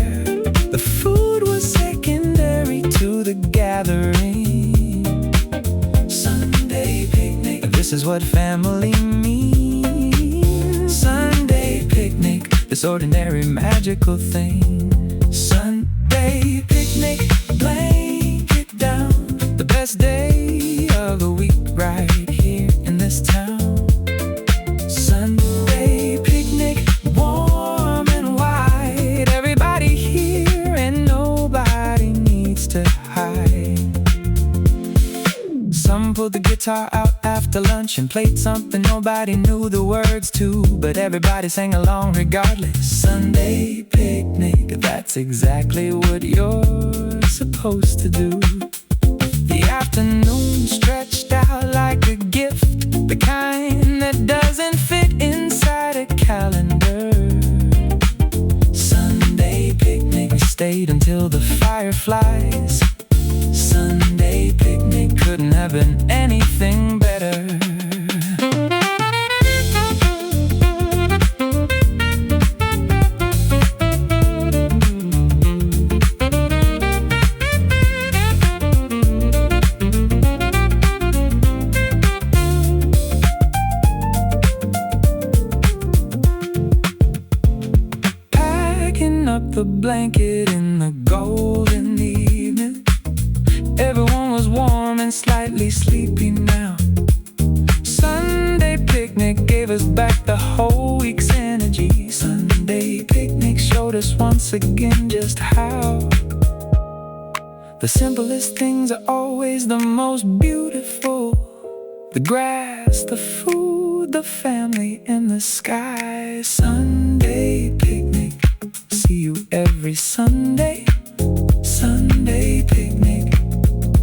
this ordinary magical thing. Sunday picnic, blanket down. The best day of the week right here in this town. Sunday picnic, warm and wide. Everybody here and nobody needs to hide. Some pulled the guitar out after lunch and played something nobody knew the words to, but everybody sang along regardless. Sunday picnic, that's exactly what you're supposed to do. The afternoon stretched out like a gift, the kind that doesn't fit inside a calendar. Sunday picnic, we stayed until the fireflies. Sunday picnic couldn't have been anything better. Packing up the blanket in the golden evening. Everyone was warm and slightly sleepy now. Sunday picnic gave us back the whole week's energy. Sunday picnic showed us once again just how the simplest things are always the most beautiful. The grass, the food, the family, and the sky. Sunday picnic, see you every Sunday. Sunday picnic,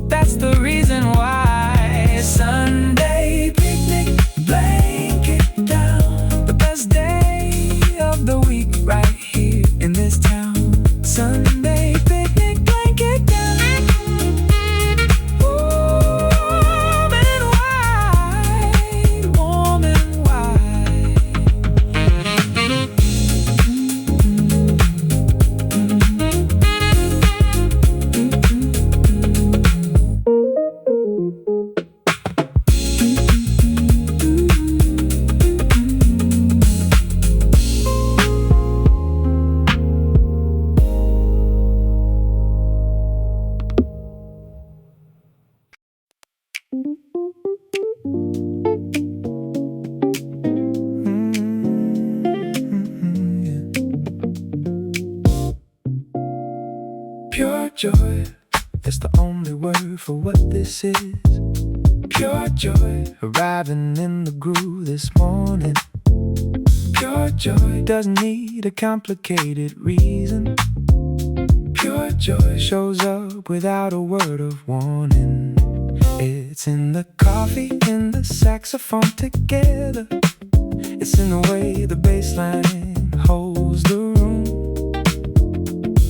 that's the reason why. Sunday picnic, blanket down. The best day of the week right here in this town. Sunday picnic, blanket down. Warm and wide, warm and wide. Pure joy, that's the only word for what this is. Pure joy, arriving in the groove this morning. Pure joy doesn't need a complicated reason. Pure joy shows up without a word of warning. It's in the coffee, in the saxophone together. It's in the way the bass line holds the room.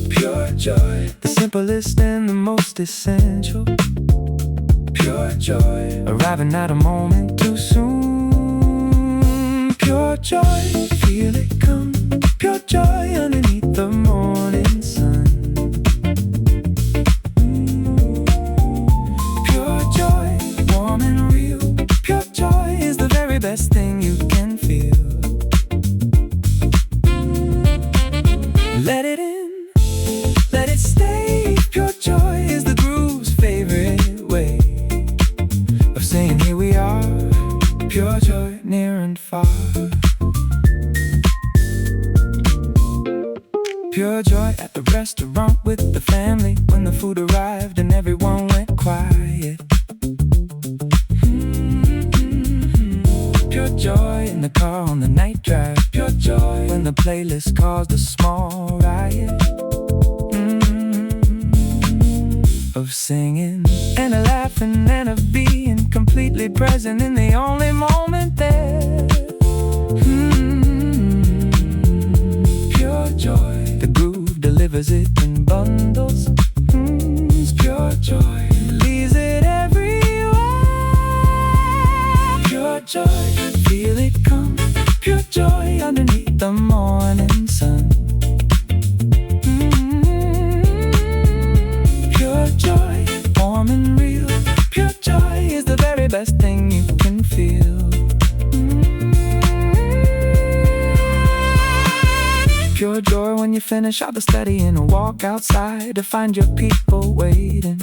Pure joy, the simplest and the most essential. Pure joy, arriving at a moment too soon. Pure joy, feel it come. Pure joy underneath the morning sun. Pure joy, warm and real. Pure joy is the very best thing you can feel. Let it in, let it stay. Pure joy is the groove's favorite way of saying here we are. Pure joy, near and far. Pure joy at the restaurant with the family, when the food arrived and everyone went quiet. Pure joy in the car on the night drive. Pure joy when the playlist caused a small riot. Of singing and a laughing and of being completely present in the only moment there. Pure joy, the groove delivers it in bundles. It's pure joy, leaves it everywhere. Pure joy, feel it come. Pure joy underneath the morning sun. Pure joy, warm and real. Pure joy is the very best thing you can feel. Pure joy when you finish all the studying and walk outside to find your people waiting.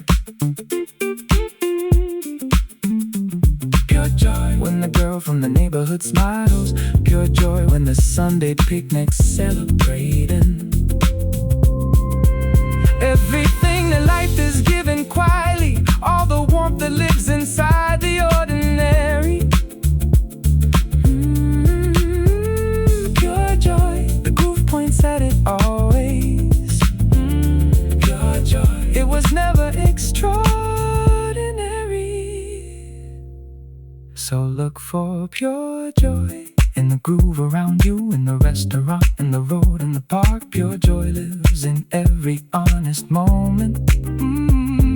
Pure joy when the girl from the neighborhood smiles. Pure joy when the Sunday picnic's celebrating. Everything that life is given quietly, all the warmth that lives inside the ordinary. Pure joy, the groove points at it always. Pure joy, it was never extraordinary. So look for pure joy in the groove around you, in the restaurant, in the road, in the park. Pure joy lives in every honest moment.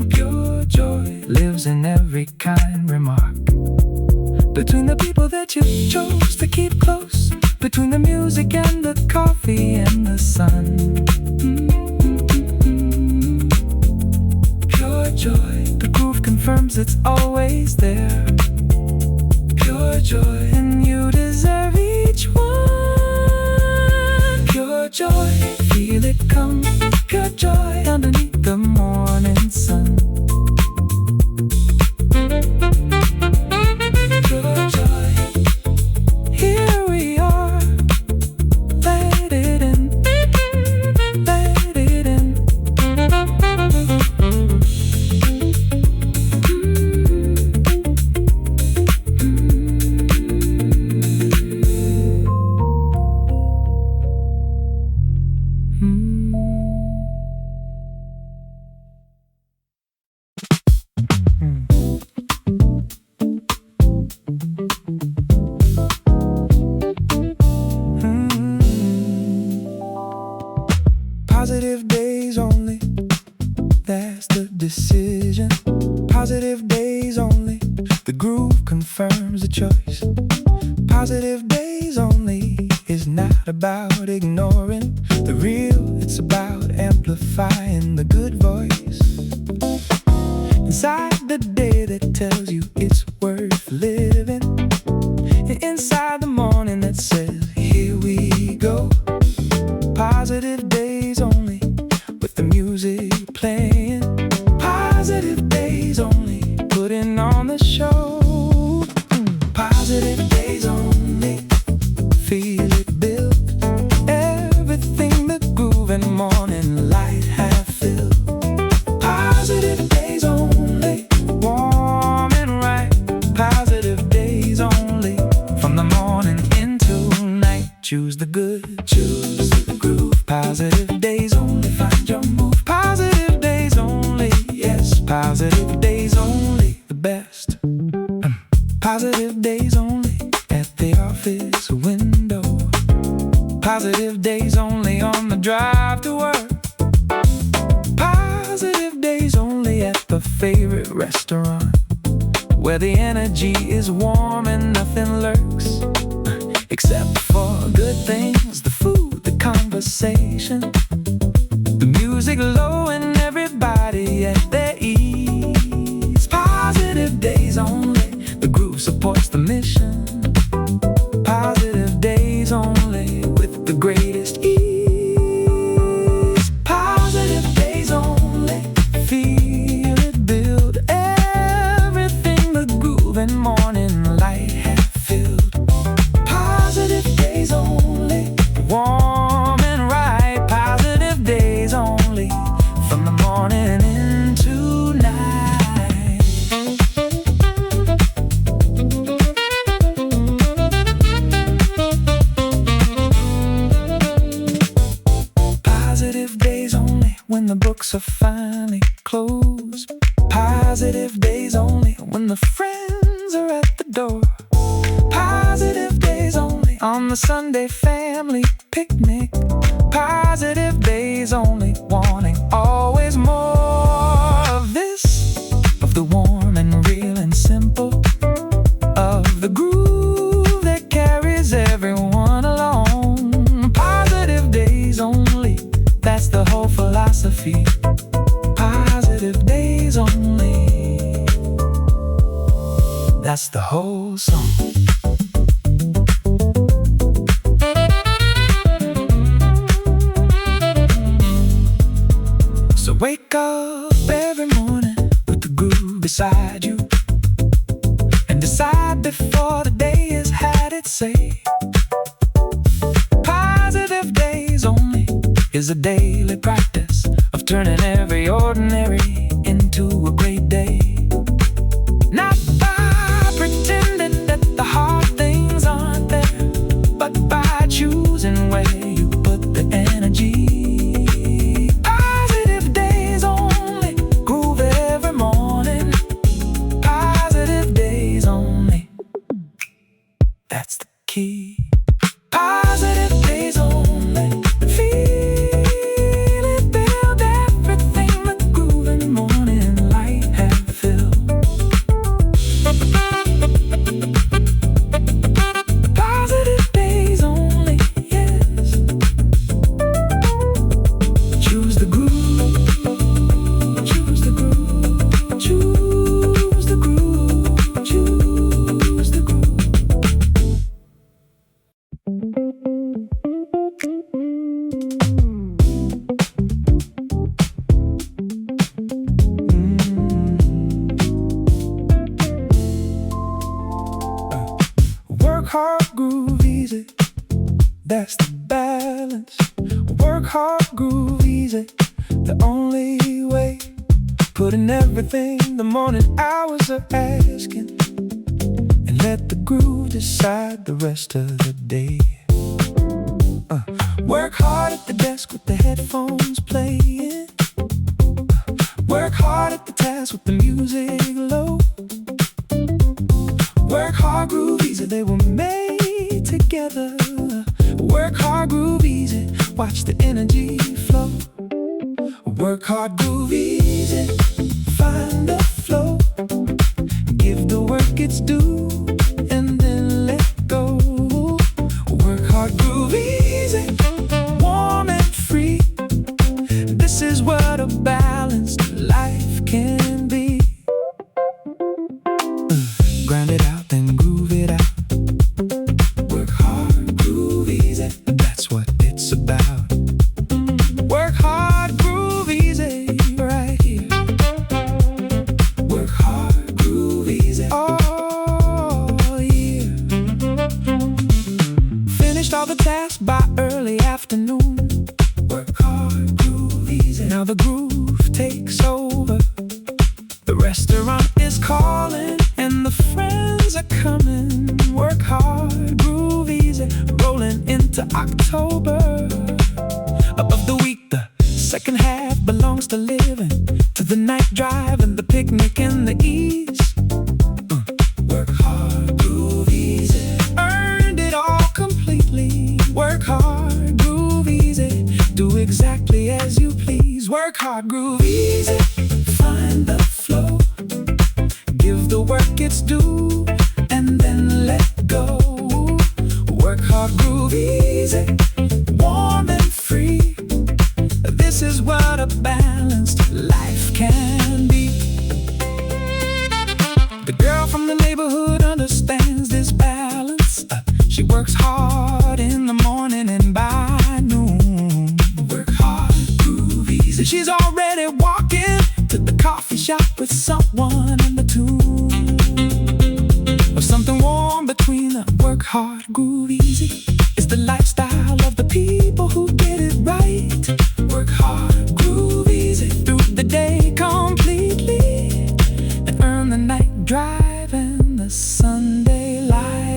Pure joy lives in every kind remark. Between the people that you chose to keep close, between the music and the coffee and the sun. Pure joy, the groove confirms it's always there. Pure joy, and you deserve each one. Pure joy, feel it come. Pure joy underneath the morning sun. Pure joy, here we are. Let it in, let it in. Positive days only, that's the decision. Positive days only, the groove confirms the choice. Positive days only is not about ignoring the real, it's about amplifying the good voice inside the day that tells you it's worth living, and inside the morning that says here we go. Positive days only, with the music playing. Positive days only, putting on the show. Positive days only, feel it build. Everything the groove and morning light have filled. Positive days only, warm and right. Positive days only, from the morning into night. Choose the good, choose the groove. Positive days only, find your move. Positive days only, yes. Positive days only, the best. Positive days only, at the office window. Positive days only, on the drive to work. Positive days only, at the favorite restaurant, where the energy is warm and nothing lurks except for good things, the food, the conversation, the music low and everybody at their ease. Positive days only, the groove supports the mission. Positive days only, with the greatest ease. Positive days only, feel it build. Everything the groove and morning light have filled. Positive days only, warm and right. Positive days only, from the morning into night. Positive days only, when the books are finally closed. Positive days only, when the friends are at the door. Positive days only, on the Sunday family picnic. Positive days only, wanting always more of this, of the warm and real and simple, of the groove that carries everyone along. Positive days only, that's the whole philosophy. Positive days only, that's the whole song. is a daily practice of turning every ordinary into a great day. Not by pretending that the hard things aren't there, but by choosing where you put the energy. Positive days only, groove every morning. Positive days only, that's the key. Positive days only, feel it, build everything the grooving morning light have filled. Positive days only, yes. Choose the groove, choose the groove, choose the groove, choose the groove. Work hard, groove easy, that's the balance. Work hard, groove easy, the only way. Putting everything the morning hours are asking, and let the groove decide the rest of the day. Work hard at the desk with the headphones playing. Work hard at the task with the music low. Work hard, groove easy, they were made together. Work hard, groove easy, watch the energy flow. Work hard, groove easy, find the flow. Give the work its due, and then let go. Work hard, groove easy, warm and free. This is what a balanced life can be. Grind it out, then groove it out. Work hard, groove easy, that's what it's about. Work hard, groove easy, right here. Work hard, groove easy, all year. Finished all the tasks by early afternoon. Work hard, groove easy, now the groove takes over. The restaurant is calling and the friends are coming. Work hard, groove easy, rolling into October. Of the week, the second half belongs to living, to the night drive and the picnic and the ease. Work hard, groove easy, earned it all completely. Work hard, groove easy, do exactly as you please. Work hard, groove easy, find the flow. Give the work its due, and then let go. Work hard, groove easy, warm and free. This is what a balanced life can be. The girl from the neighborhood understands this balance. She works hard in the morning and by noon. Work hard, groove easy, she's already walking to the coffee shop with someone in the tune of something warm between them. Work hard, groove easy, it's the lifestyle of the people who get it right. Work hard, groove easy, through the day completely, and earn the night drive and the Sunday light.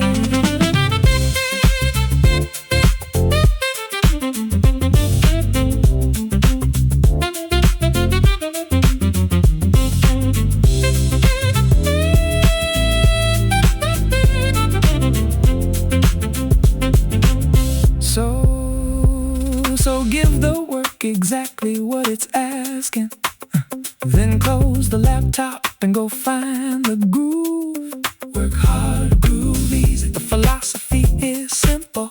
So give the work exactly what it's asking. Then close the laptop and go find the groove. Work hard, groove easy, the philosophy is simple.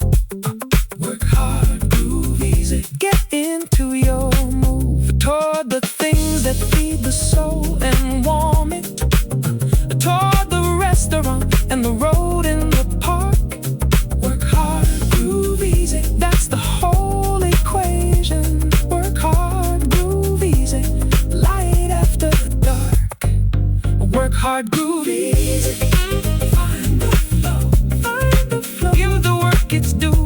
Work hard, groove easy, get into your move toward the things that feed the soul and warm it. Toward the restaurant and the road in the park. Work hard, groove easy, that's the whole equation. Work hard, groove easy, light after dark. Work hard, groove easy, find the flow, find the flow. Give the work its due,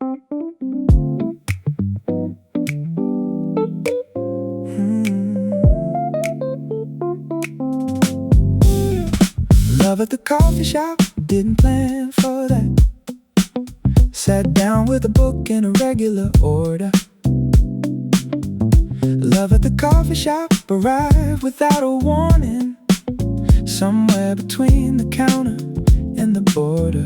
Love at the coffee shop, didn't plan for that. Sat down with a book in a regular order. Love at the coffee shop arrived without a warning. Somewhere between the counter and the border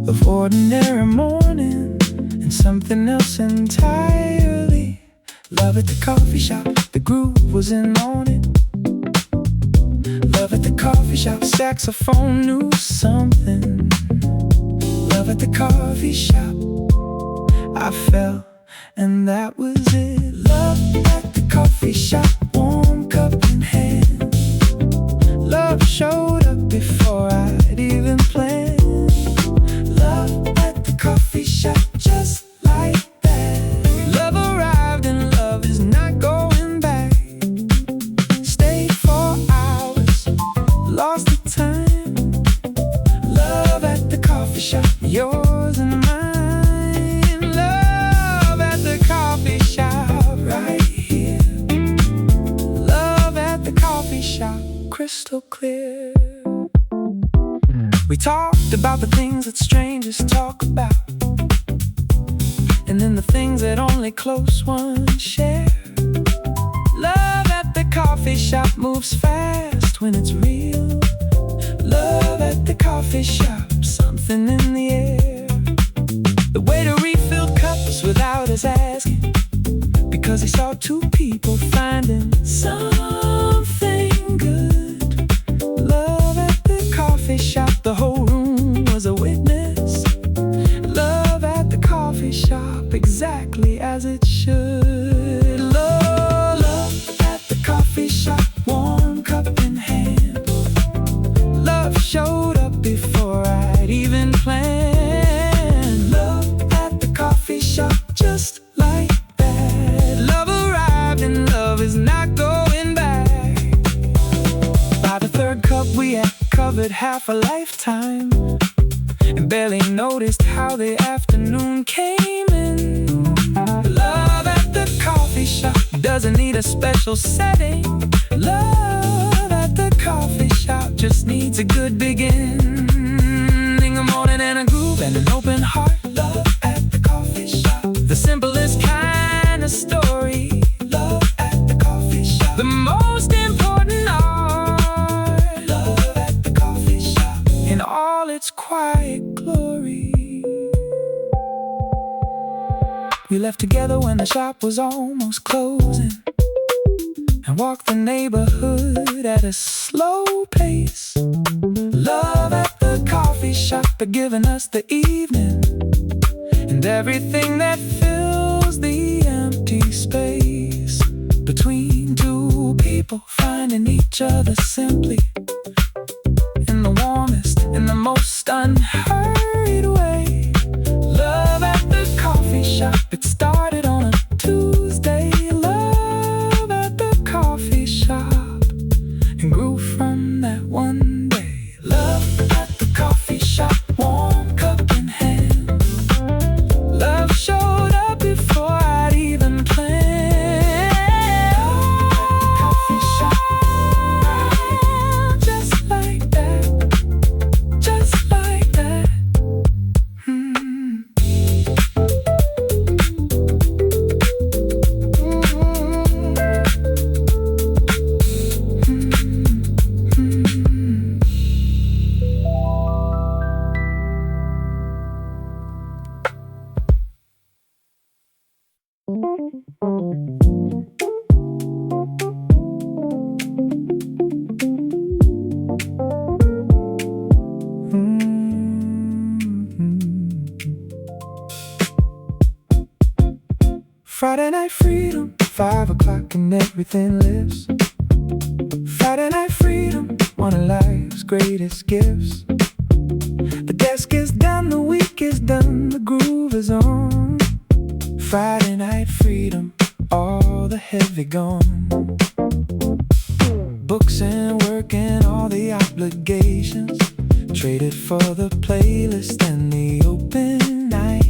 of ordinary morning and something else entirely. Love at the coffee shop, the groove was in on it. Love at the coffee shop, saxophone knew something. Love at the coffee shop, I fell, and that was it. Love at the coffee shop, warm cup in hand. Love showed up before I'd even planned. Love at the coffee shop, just like that. Love arrived and love is not going back. Stayed for hours, lost the time. Love at the coffee shop, yours and mine. Love at the coffee shop, right here. Love at the coffee shop, crystal clear. We talked about the things that strangers talk about, and then the things that only close ones share. Love at the coffee shop moves fast when it's real. Love at the coffee shop, something in the air. The waiter refilled cups without us asking, because he saw two people finding something good. Love at the coffee shop, the whole room was a witness. Love at the coffee shop, exactly as it should. Love at the coffee shop, warm cup in hand. Love showed up before I'd even planned. Love at the coffee shop, just like that. Love arrived and love is not going back. By the third cup we had covered half a lifetime, and barely noticed how the afternoon came in. Love at the coffee shop doesn't need a special setting. Love at the coffee shop just needs a good beginning, a morning and a groove and an open heart. Love at the coffee shop, the simplest kind of story. Love at the coffee shop, the most important art. Love at the coffee shop, in all its quiet glory. We left together when the shop was almost closing, and walked the neighborhood at a slow pace. Love at the coffee shop had given us the evening, and everything that fills the empty space between two people finding each other simply, in the warmest, in the most unhurried way. Love at the coffee shop, it started on a Tuesday. Love at the coffee shop, and grew from that one day. Love at the coffee shop, warm cup in hand. Love showed up before I'd even planned. Love at the coffee shop, just like that, just like that. Friday night freedom, 5 o'clock and everything lives. Friday night freedom, one of life's greatest gifts. The desk is done, the week is done, the groove is on. Friday night freedom, all the heavy gone. Books and work and all the obligations traded for the playlist and the open night.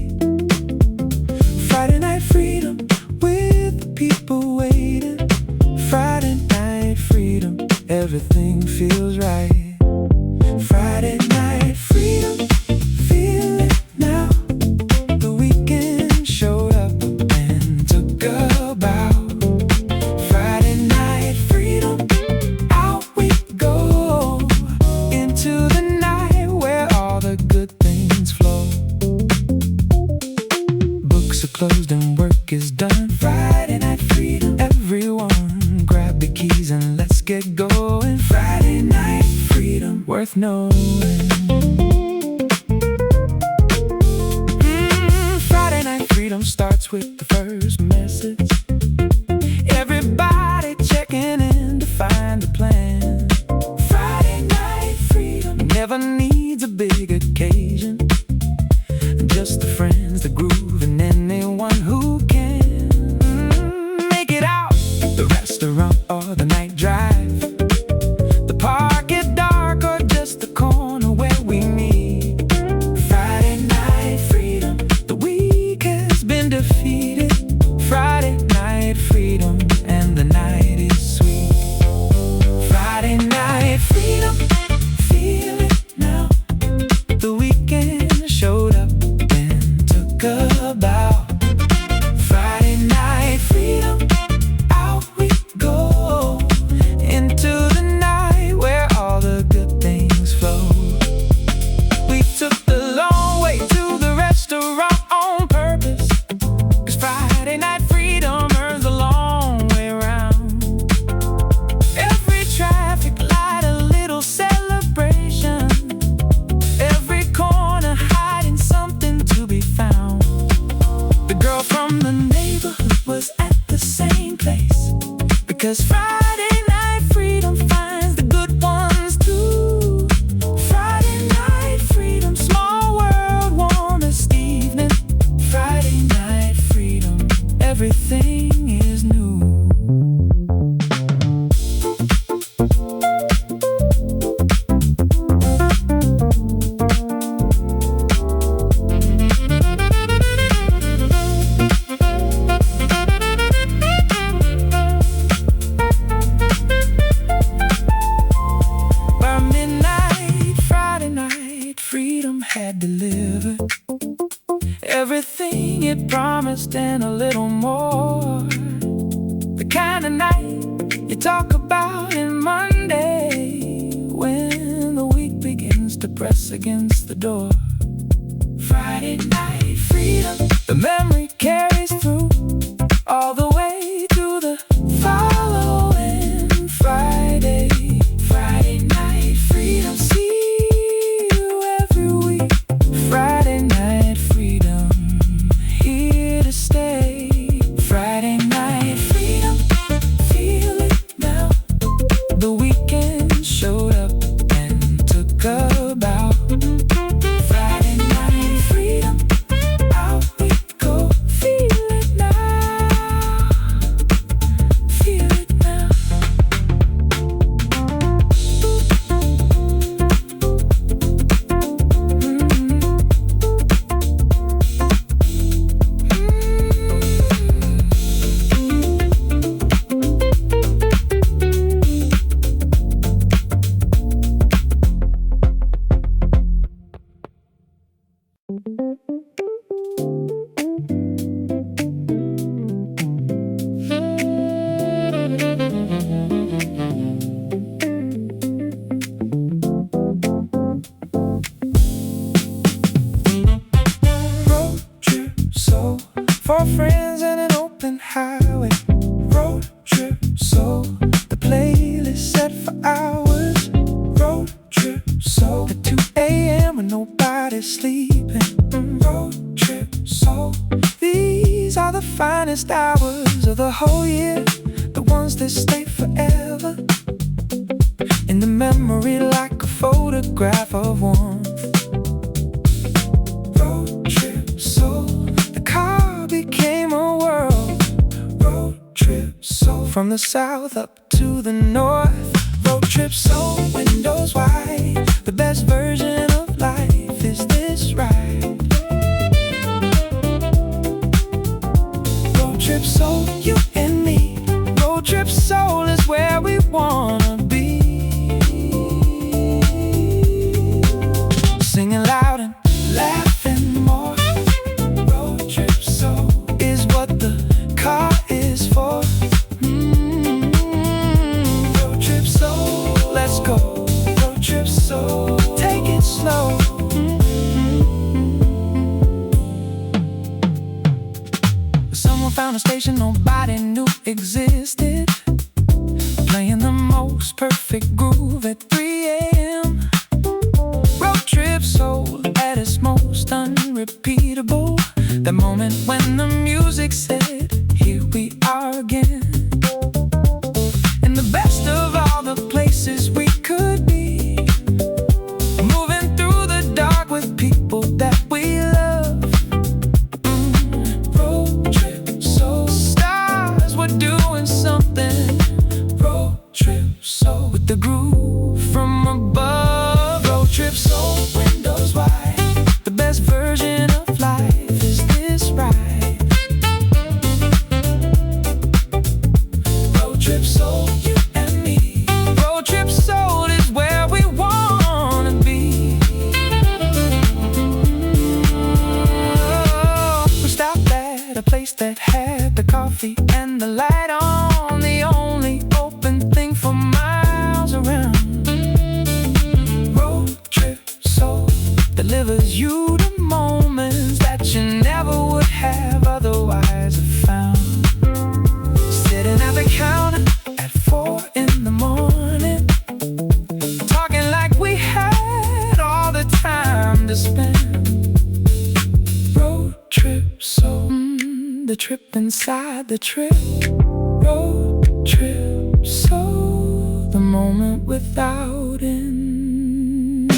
closed and work is done. Friday night freedom. Everyone grab the keys and let's get going. Friday night freedom, worth knowing. Friday night freedom starts with the first message. Everybody checking in to find the plan. Friday night freedom never needs a big occasion. Just the friends, the groove, and anyone who can make it out. The restaurant or the night drive, the park at dark or just the corner where we meet. Friday night freedom, the week has been defeated. Friday night freedom, and the night is sweet. Friday night freedom, feel it now. The weekend showed up and took a bow. Friday night freedom, out we go into the night where all the good things flow. We took the long way to the restaurant on purpose, 'cause Friday night freedom earns the long way around. Every traffic light a little celebration, every corner hiding something to be found. The girl from the neighborhood was at the same place, because Friday night freedom finds the good ones too. Friday night freedom, small world, warmest evening. Friday night freedom, everything is new. By midnight, Friday night freedom had delivered everything it promised and a little more. The kind of night you talk about in Monday, when the week begins to press against the door. Friday night freedom, the memory carries through all the way to the following Friday. Friday night freedom, see you every week. Friday night freedom, here to stay. Friday night freedom, feel it now. The weekend showed up and took a bow. Friday night freedom, out we go. Feel it now, feel it now. Road trip soul for friends and an open highway. Road trip soul, the playlist set for hours. Road trip soul at 2 a.m. when nobody's sleeping. Road trip soul, these are the finest hours of the whole year, the ones that stay forever in the memory like a photograph of warmth. Road trip soul, the car became a world. Road trip soul, from the south up to the north. Road trip soul, windows wide, the best version of life is this ride. Road trip soul, you and me. Road trip soul is where we wanna be. Singing loud and laughing more. Road trip soul is what the car is for. Road trip soul, let's go. Road trip soul, take it slow. found a station nobody knew existed, playing the most perfect groove at 3 a.m. Road trip soul at its most unrepeatable. That moment when the music said, here we are again. In the best of all the places we could be, moving through the dark with people that we love. Road trip soul, stars were doing something. Road trip soul, with the groove from above. Road trip soul, windows wide, the best version of life. Is this right? Road trip soul, you and me. Road trip soul is where we wanna be. We stopped at a place that had the coffee and the light on, the only open thing for miles around. Road trip soul delivers you the moments that you never would have otherwise have found. Sitting at the counter at 4 in the morning, talking like we had all the time to spend. Road trip soul, the trip inside the trip. Road trip soul, the moment without end.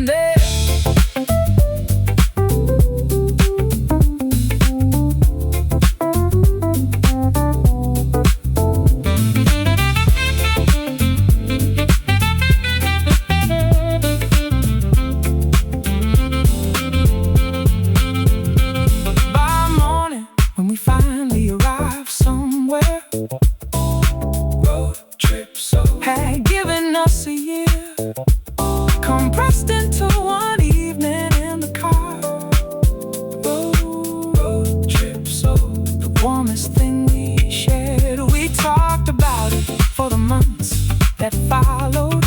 There. By morning, when we finally arrived somewhere, road trip soul had given us a year, compressed into one evening in the car. Road trip soul, the warmest thing we shared. We talked about it for the months that followed,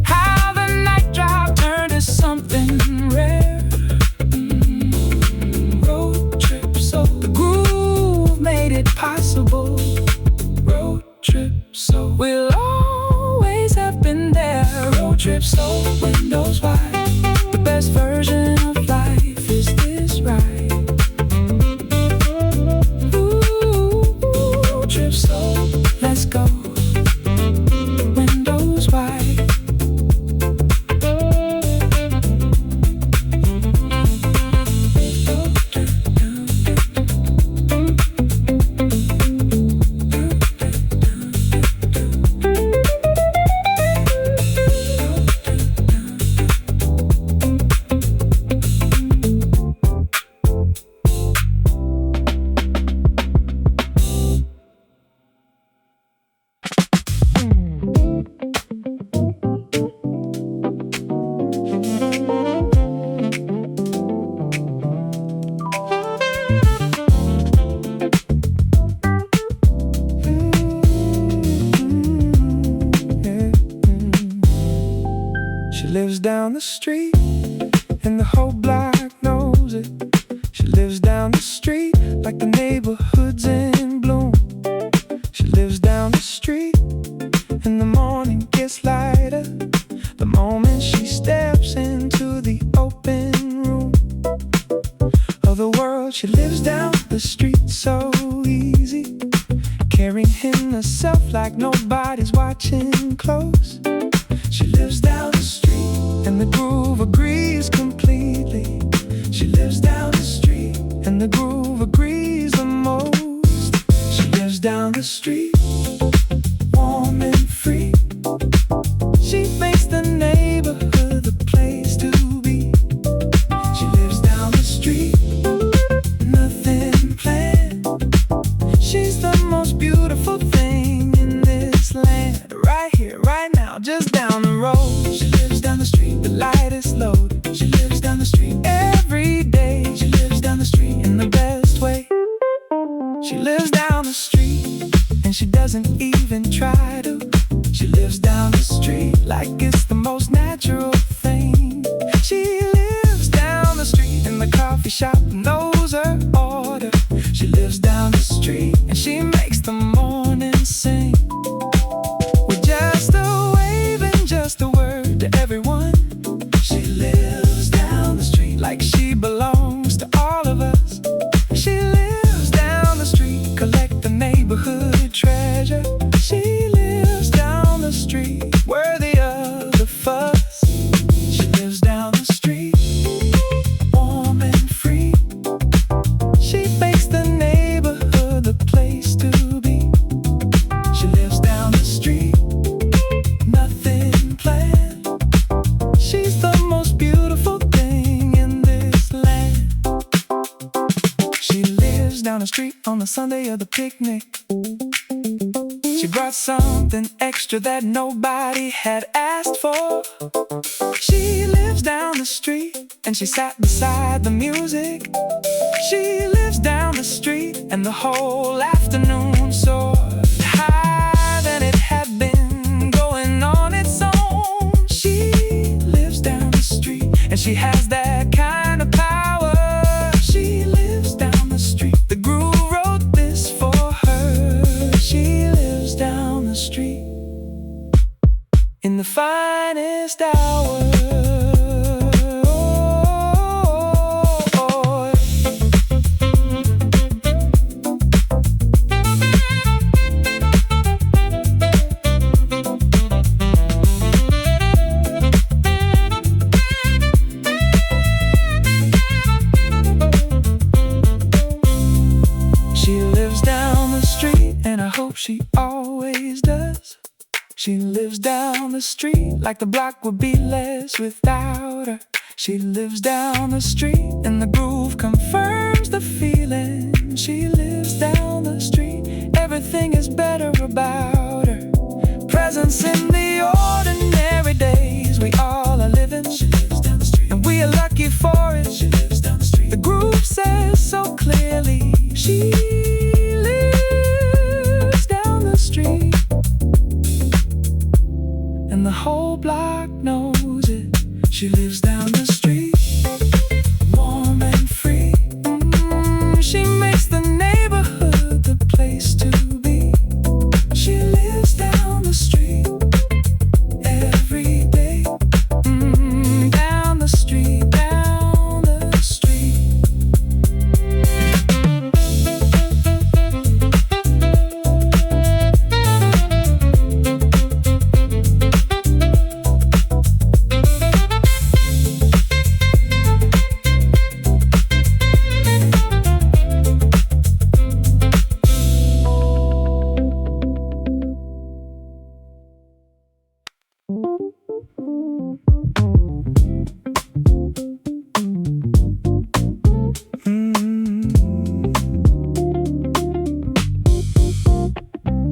how the night drive turned to something rare. Road trip soul, the groove made it possible. Road trip soul, we'll always have been there. Road trip soul, windows wide, the best version of life. Is this right? Road trip soul, let's go. Windows wide. She lives down the street, and the whole block knows it. She lives down the street like the neighborhood's in bloom. She lives down the street, and the morning gets lighter the moment she steps into the open room of the world. She lives down the street so easy, carrying herself like nobody's watching close. She lives down the street, and the groove agrees completely. She lives down the street, and the groove agrees the most. She lives down the street, warm and free. She makes the neighborhood the place to be. She lives down the street, nothing planned. She's the most beautiful thing in this land. Right here, right now, just down the road. She lives down the street, the light is low. She lives down the street every day. She lives down the street in the best way. She lives down the street, and she doesn't even try to. She lives down the street like it's the most natural thing. She lives down the street, and the coffee shop knows her order. She lives down down the street on the Sunday of the picnic. She brought something extra that nobody had asked for. She lives down the street and she sat beside the music. She lives down the street and the whole afternoon soared higher than it had been going on its own. She lives down the street and she has that kind of power. She lives down the street. The groove wrote this for her. She lives down the street in the finest hour. She always does. She lives down the street like the block would be less without her. She lives down the street and the groove confirms the feeling. She lives down the street, everything is better about her. Presence in the ordinary days we all are living. She lives down the street and we are lucky for it. She lives down the street. The groove says so clearly. She street, and the whole block knows it. She lives down the street, warm and free. She makes the neighborhood the place to be. She lives down the street every day. Down the street, down the street.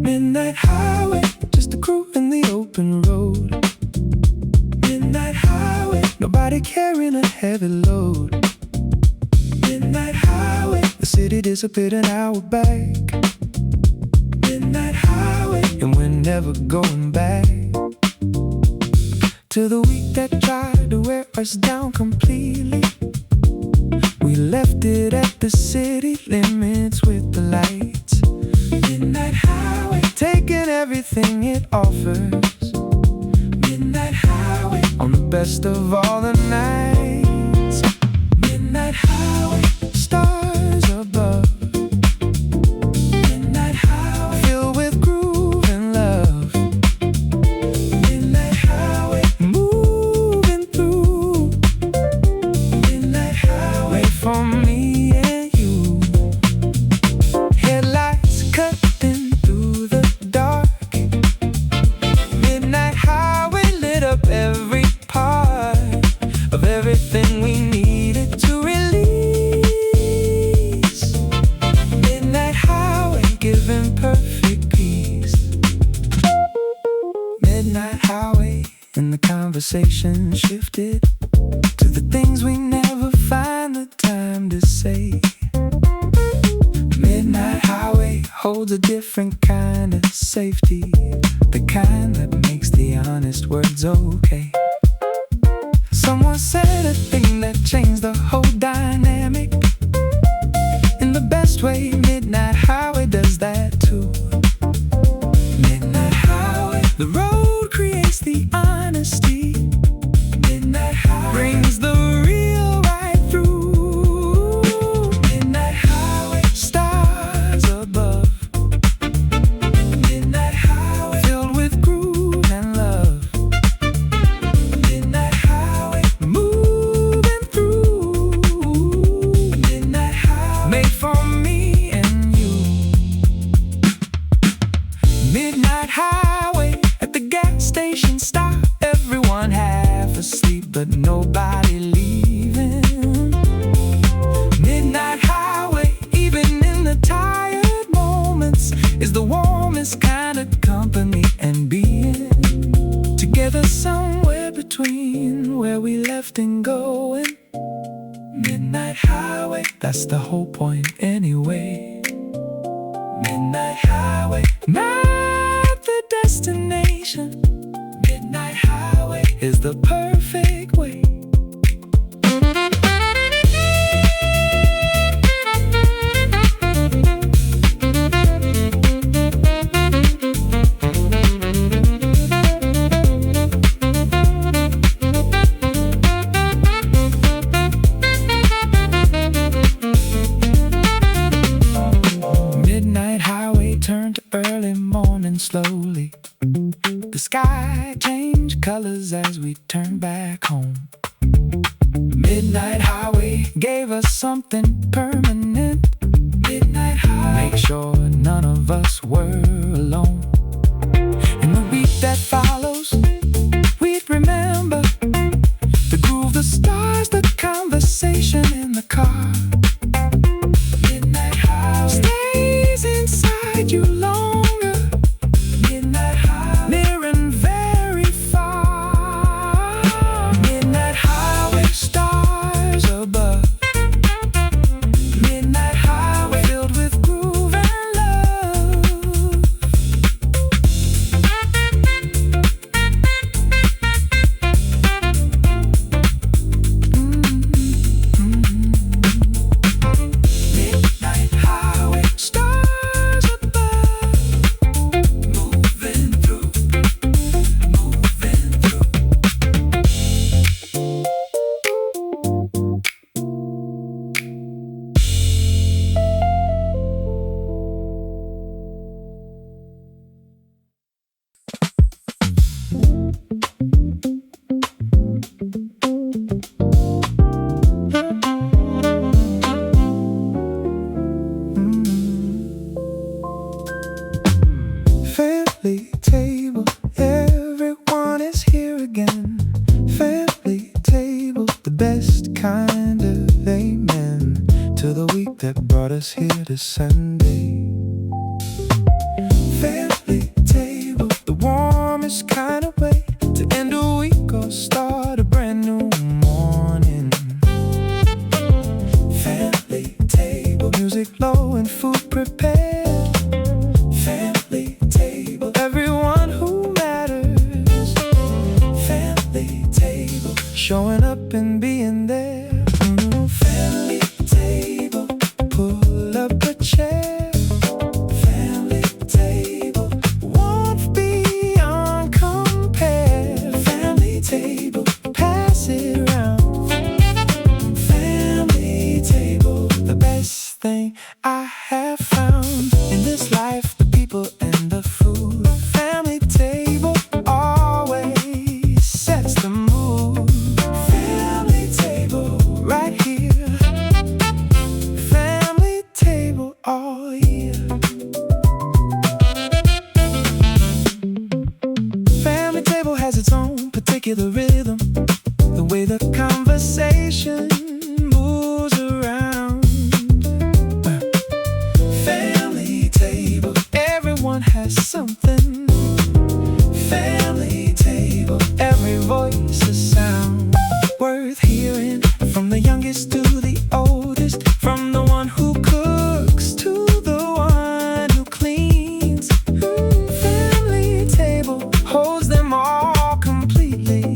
Midnight highway, just a crew in the open road. Midnight highway, nobody carrying a heavy load. Midnight highway, the city disappeared an hour back. Midnight highway, and we're never going back to the week that tried to wear us down completely. We left it at the city limits with the lights. Midnight highway, taking everything it offers. Midnight highway, on the best of all the nights. Midnight highway, stars above. Midnight highway, filled with groove and love. Midnight highway, moving through. Midnight highway, wait for me and you. Headlights cutting through the dark. Midnight highway lit up every part of everything we needed to release. Midnight highway giving perfect peace. Midnight highway, and the conversation shifted to the things we never find the time to say. Midnight highway holds a different kind of safety, the kind that makes the honest words okay. Someone said a thing that changed the whole dynamic. In the best way, Midnight highway does that too. Midnight highway, the road creates the honesty. Midnight highway brings the real right through. Midnight highway, stars above. Midnight highway, filled with groove and love. Midnight highway, moving through. Midnight highway, made for me That's the whole point anyway. Midnight highway, not the destination. Midnight highway is the perfect way. Early morning slowly, the sky changed colors as we turned back home. Midnight highway gave us something permanent. Midnight highway, make sure none of us were alone. In the week that follows, we'd remember the groove, the stars, the conversation in the car. Midnight highway stays inside you longer. Midnight highway, near and very far. Midnight highway, stars above. Midnight highway, filled with groove and love. Midnight highway, stars above. Moving through. Family table, everyone is here again. Family table, the best kind of amen to the week that brought us here to Sunday. Family table, the warmest kind of way to end a week or start a brand new morning. Family table, music low and food prepared. Family table, everyone who matters. Family table, showing up and being there. Family table, pull up a chair. Family table, warmth beyond compare. Family table, pass it around. Family table, the best thing I have found in this life, the people and the food. Family table always sets the mood. Family table right here. Family table all year. Family table has its own particular rhythm, the way the conversation moves around. Family table, everyone has something. Family table, every voice a sound worth hearing, from the youngest to the oldest, from the one who cooks to the one who cleans. Family table holds them all completely.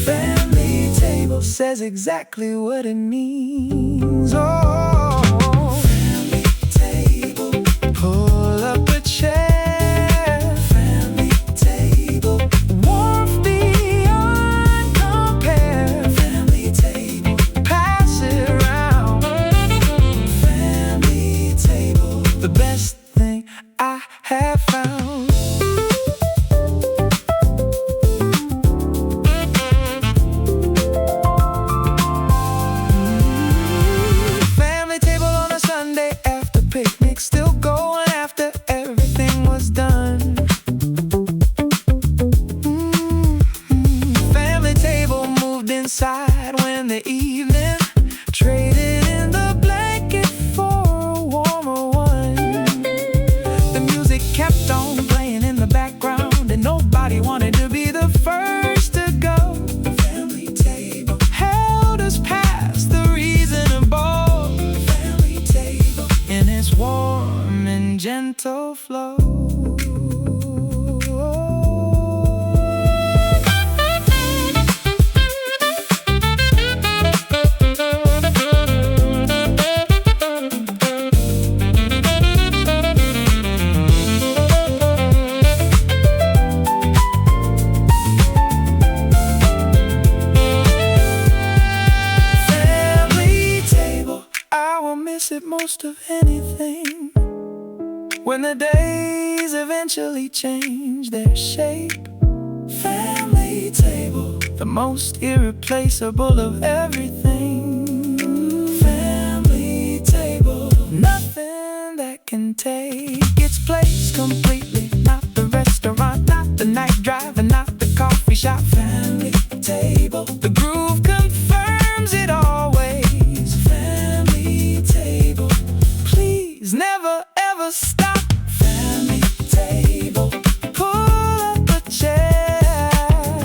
Family table says exactly what it means. Oh, family table, pull up a chair. Family table, warmth beyond compare. Family table, pass it around. Family table, the best thing I have found. gentle flow. It most of anything when the days eventually change their shape. Family table, the most irreplaceable of everything. Family table, nothing that can take its place completely. Not the restaurant, not the night drive, and not the coffee shop. Family table, the groove confirms it always. Please never ever stop. Family table, pull up a chair.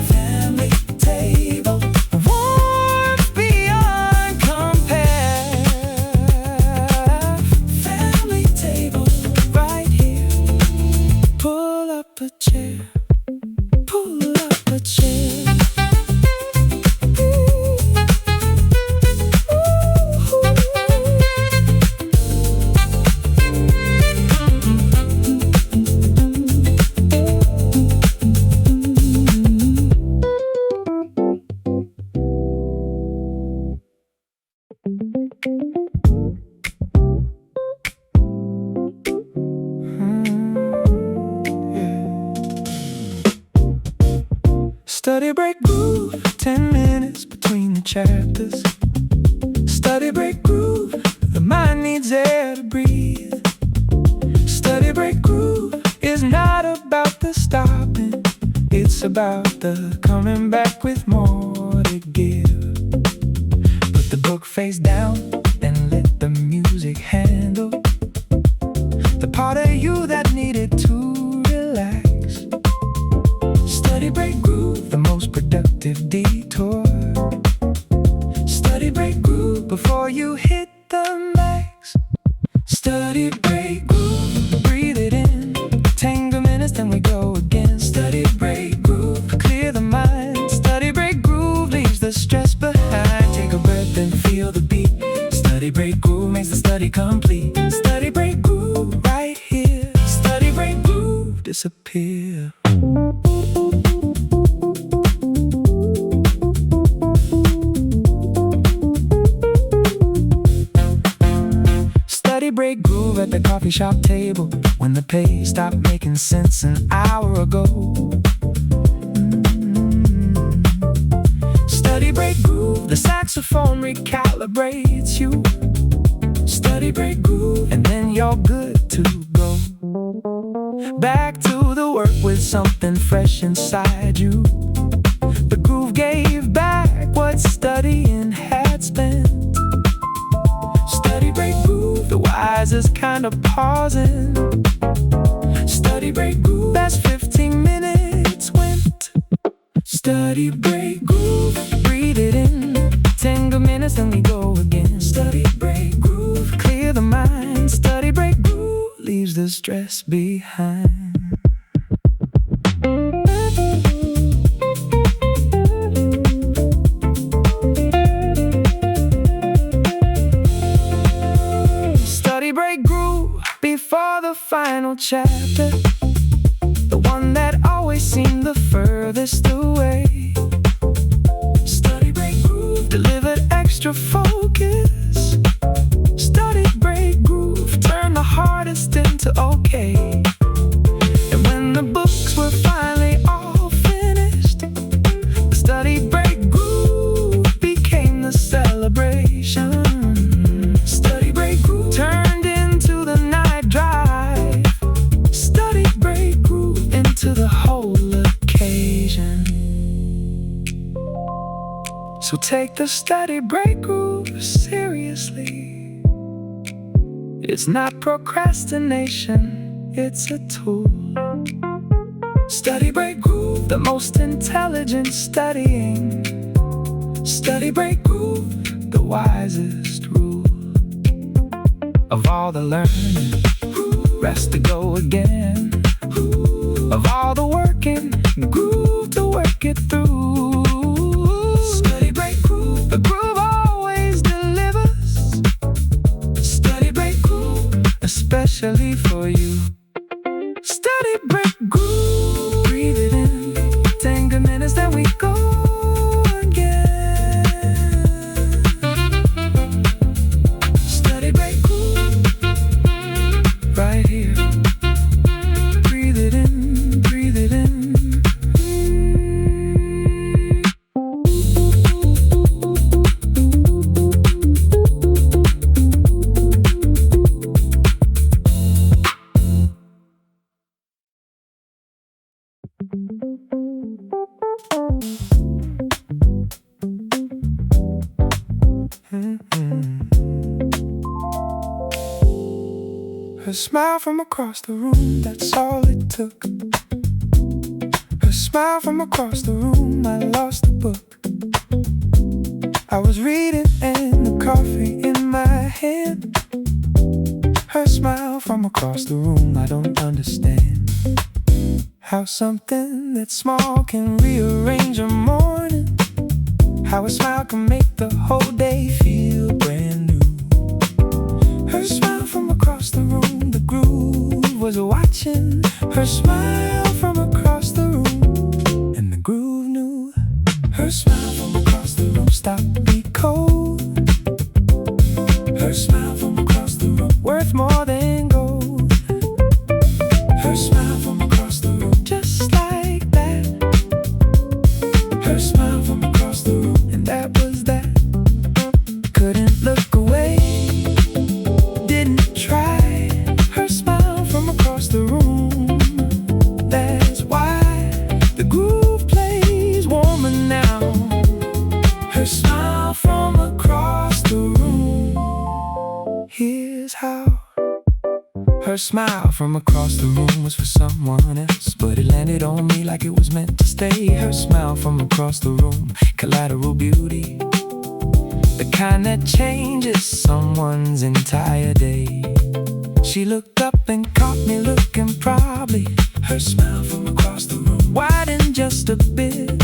Family table, warmth beyond compare. Family table, right here. Pull up a chair, pull up a chair. Study break groove, 10 minutes between the chapters. Study break groove, the mind needs air to breathe. Study break groove is not about the stopping, it's about the coming back with more to give. Put the book face down, then let the music handle the part of you that needed to relax. Study break groove, the most productive detour. Study break groove before you hit the max. Study break groove, breathe it in. 10 good minutes, then we go again. Study break groove, clear the mind. Study break groove leaves the stress behind. Take a breath and feel the beat. Study break groove makes the study complete. Study break groove, right here. Study break groove, disappear. Study break groove at the coffee shop table when the pay stopped making sense an hour ago. Study break groove, the saxophone recalibrates you. Study break groove, and then you're good to go. Back to the work with something fresh inside you. The groove gave back what studying had spent. Study break groove, the wisest kind of pausing. Study break groove, that's 15 minutes went. Study break groove, breathe it in. 10 good minutes, then we go again. Study break groove, clear the mind. Study break groove, leaves the stress behind. Study break groove before the final chapter, the one that always seemed the furthest away. Study break groove delivered extra focus. Study break groove turned the hardest into okay. And when the books were finally all finished, the study break groove became the celebration. Study break groove turned into the night drive. Study break groove into the whole occasion. So take the study break groove seriously. It's not procrastination, it's a tool. Study break groove, the most intelligent studying. Study break groove, the wisest rule of all the learning. rest to go again. Of all the working, groove to work it through. Study break groove, the groove always delivers. Study break groove, especially for you. Study break groove, breathe it in. 10 good minutes, then we go again. Study break groove, right here. Breathe it in, breathe it in. Her smile from across the room, that's all it took. Her smile from across the room, I lost the book. I was reading and the coffee in my hand. Her smile from across the room, I don't understand how something that small can rearrange a morning. How a smile can make the whole day feel brand new. Her smile from across the room, the groove was watching. Her smile from across the room, and the groove knew. Her smile from across the room stopped me cold. Her smile from across the room, worth more than gold. Her smile from across the room, just like that. Her smile from across the room, and that was that. Couldn't look away, didn't try. Her smile from across the room, that's why the groove plays warmer now. Her smile from across the room, here's how. Her smile from across the room was for someone else, but it landed on me like it was meant to stay. Her smile from across the room, collateral beauty, the kind that changes someone's entire day. She looked up and caught me looking probably. Her smile from across the room widened just a bit.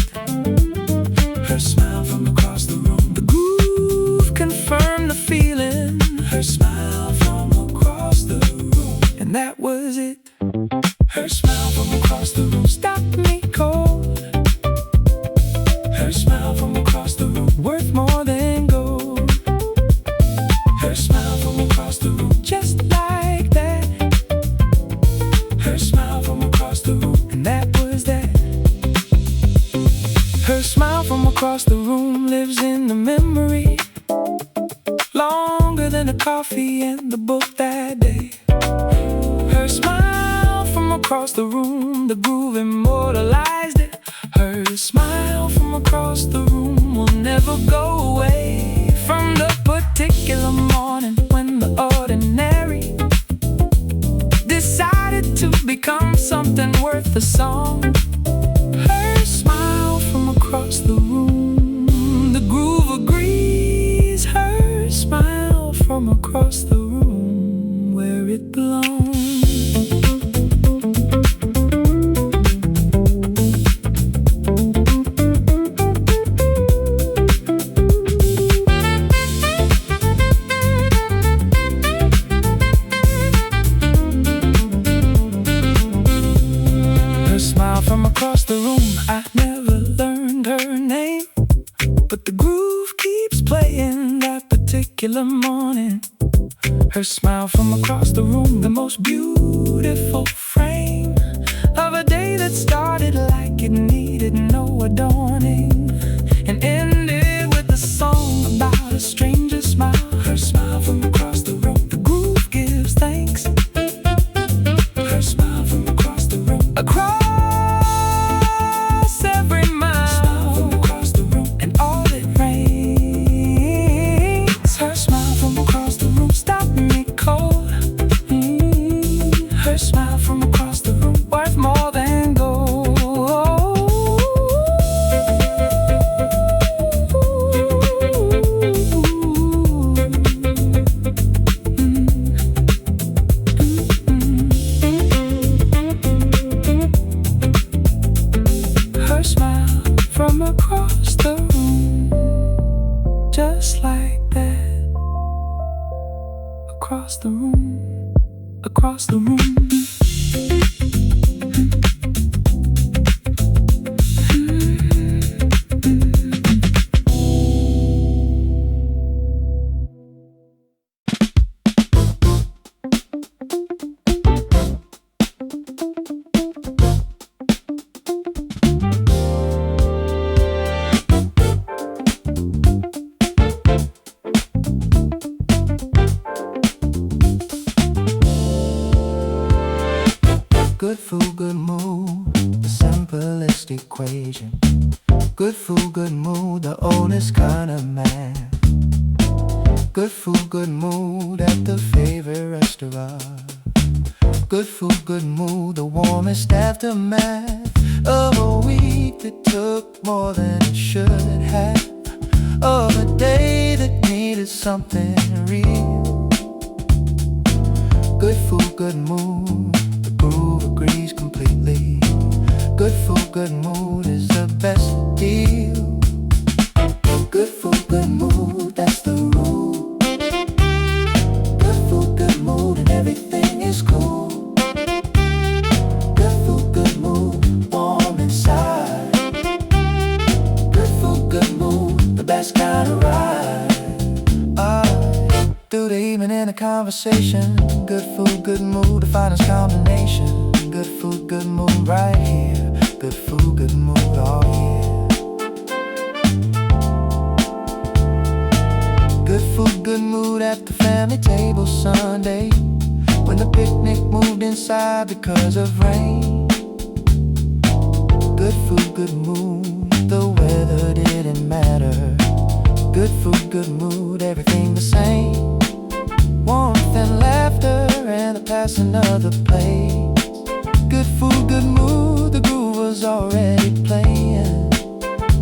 Her smile from across the room, the groove confirmed the feeling. Her smile from across the room, and that was it. Her smile from across the room stopped me cold. Her smile from across the room, worth more than gold. Her smile from across the room, just like that. Her smile from across the room, and that was that. Her smile from across the room lives in the memory, longer than the coffee and the book that day. Her smile from across the room, the groove immortalized it. Her smile from across the room will never go away. From the particular morning when the ordinary decided to become something worth a song. Her smile from across the room, the groove agrees. Her smile from across the room, where it belongs. Her smile from across the room, I never learned her name, but the groove keeps playing that particular morning. Her smile from across the room, the most beautiful frame of a day that started like it needed no adorning, and ended with a song about a stranger's smile. Her smile from across the room, the groove gives thanks. Her smile from across the room, across every mile. Smile from across the room, and all it rains. Her smile from across the room stopped me cold. Her smile from across the room, worth more than gold. across the room. Good food, good mood, the simplest equation. Good food, good mood, the oldest kind of math. Good food, good mood at the favorite restaurant. Good food, good mood, the warmest aftermath of a week that took more than it should have, of a day that needed something real. Good food, good mood, the groove agrees completely. Good food, good mood is the best deal. Good food, good mood, that's the rule. Good food, good mood, and everything is cool. Good food, good mood, warm inside. Good food, good mood, the best kind of ride. Through the evening in a conversation. Good food, good mood, the finest combination. Good food, good mood right here. Good food, good mood all year. Good food, good mood at the family table Sunday, when the picnic moved inside because of rain. Good food, good mood, the weather didn't matter. Good food, good mood, everything the same. Warmth and laughter and the passing of the plate. Good food, good mood, the groove was already playing.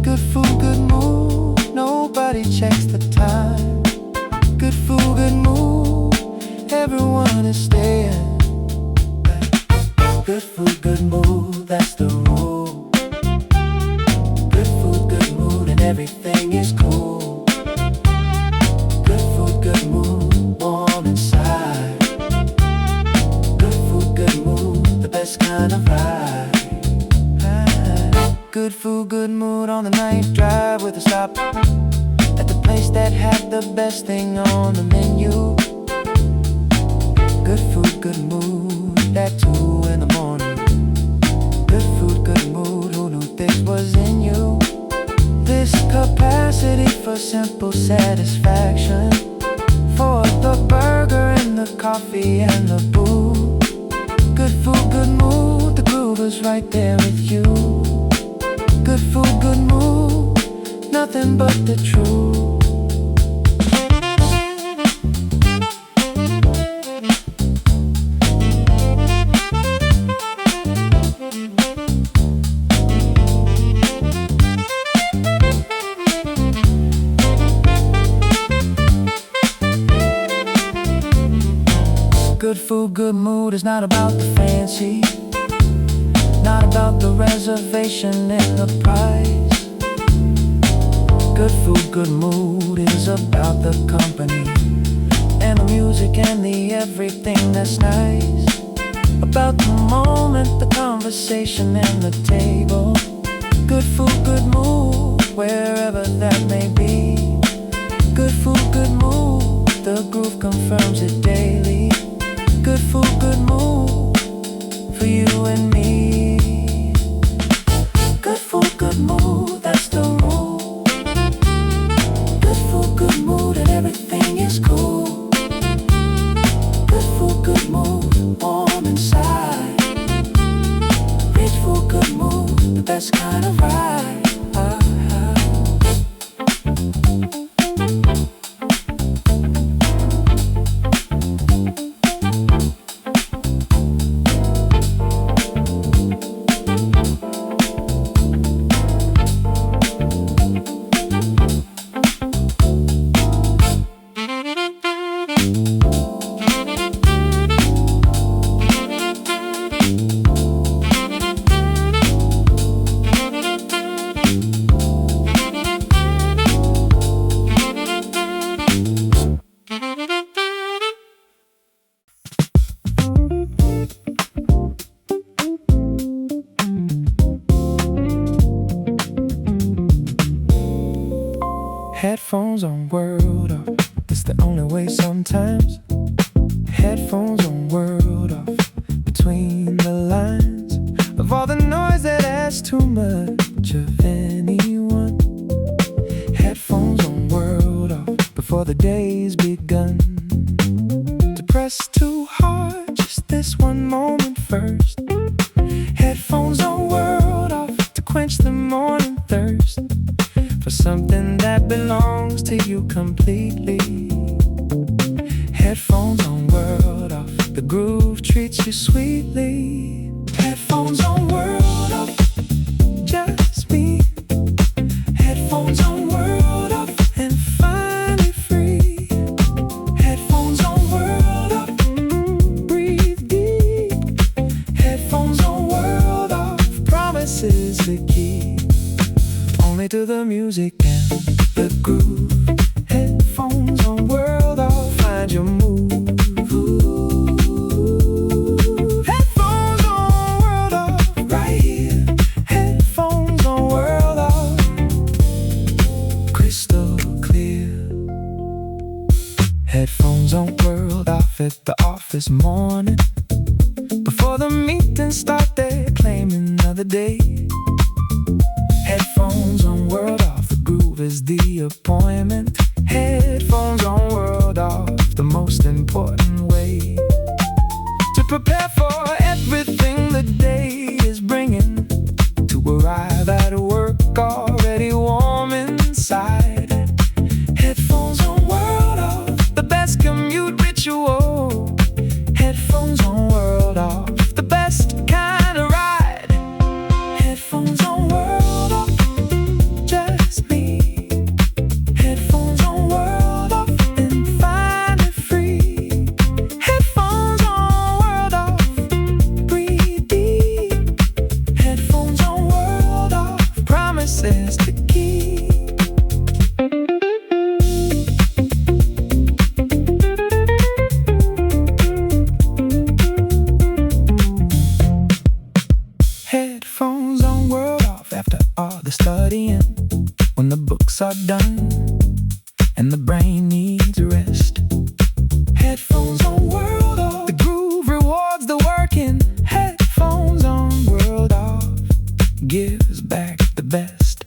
Good food, good mood, nobody checks the time. Good food, good mood, everyone is staying. Good food, good mood, that's the rule. Good food, good mood, and everything is cool. Good food, good mood, warm inside. Good food, good mood, the best kind of ride. Good food, good mood on the night drive with a stop at the place that had the best thing on the menu. Good food, good mood at 2 in the morning. Good food, good mood, who knew this was in you? This capacity for simple satisfaction, for the burger and the coffee and the booze. Good food, good mood, the groove is right there with you. Good food, good mood, nothing but the truth. Good food, good mood is not about the fancy, not about the reservation and the price. Good food, good mood is about the company and the music and the everything that's nice. About the moment, the conversation and the table. Good food, good mood, wherever that may be. Good food, good mood, the groove confirms it daily. Good food, good mood, for you and me. Good food, good mood, that's the rule. Good food, good mood, and everything is cool. Good food, good mood, warm inside. Rich food, good mood, the best kind of ride. Headphones on world off, it's the only way sometimes. Headphones on world off, between the lines of all the noise that asks too much of anyone. Headphones on world off, before the day's begun. To press too hard, just this one moment first. Headphones on world off, to quench the morning thirst for something that belongs to you completely. Headphones on world off, the groove treats you sweetly. Headphones on world off, just me. Headphones on world off, and finally free. Headphones on world off, breathe deep. Headphones on world off, promise is the key. Only to the music and the groove. Headphones on world off, find your move. Headphones on world off, right here. Headphones on world off, crystal clear. Headphones on world off at the office morning. Before the meeting start, they're claiming another day. Headphones on world off, the groove is the appointment. Headphones on world off, the most important way to prepare for everything the day is bringing. To arrive at work already warm inside. Headphones on world off, the best commute ritual. Headphones on world off, the best kind of ride. Headphones on world off, just me. Headphones on world off, and finally free. Headphones on world off, breathe deep. Headphones on world off, promises to keep. Headphones on world off after all the studying. When the books are done and the brain needs rest. Headphones on world off, the groove rewards the working. Headphones on world off, gives back the best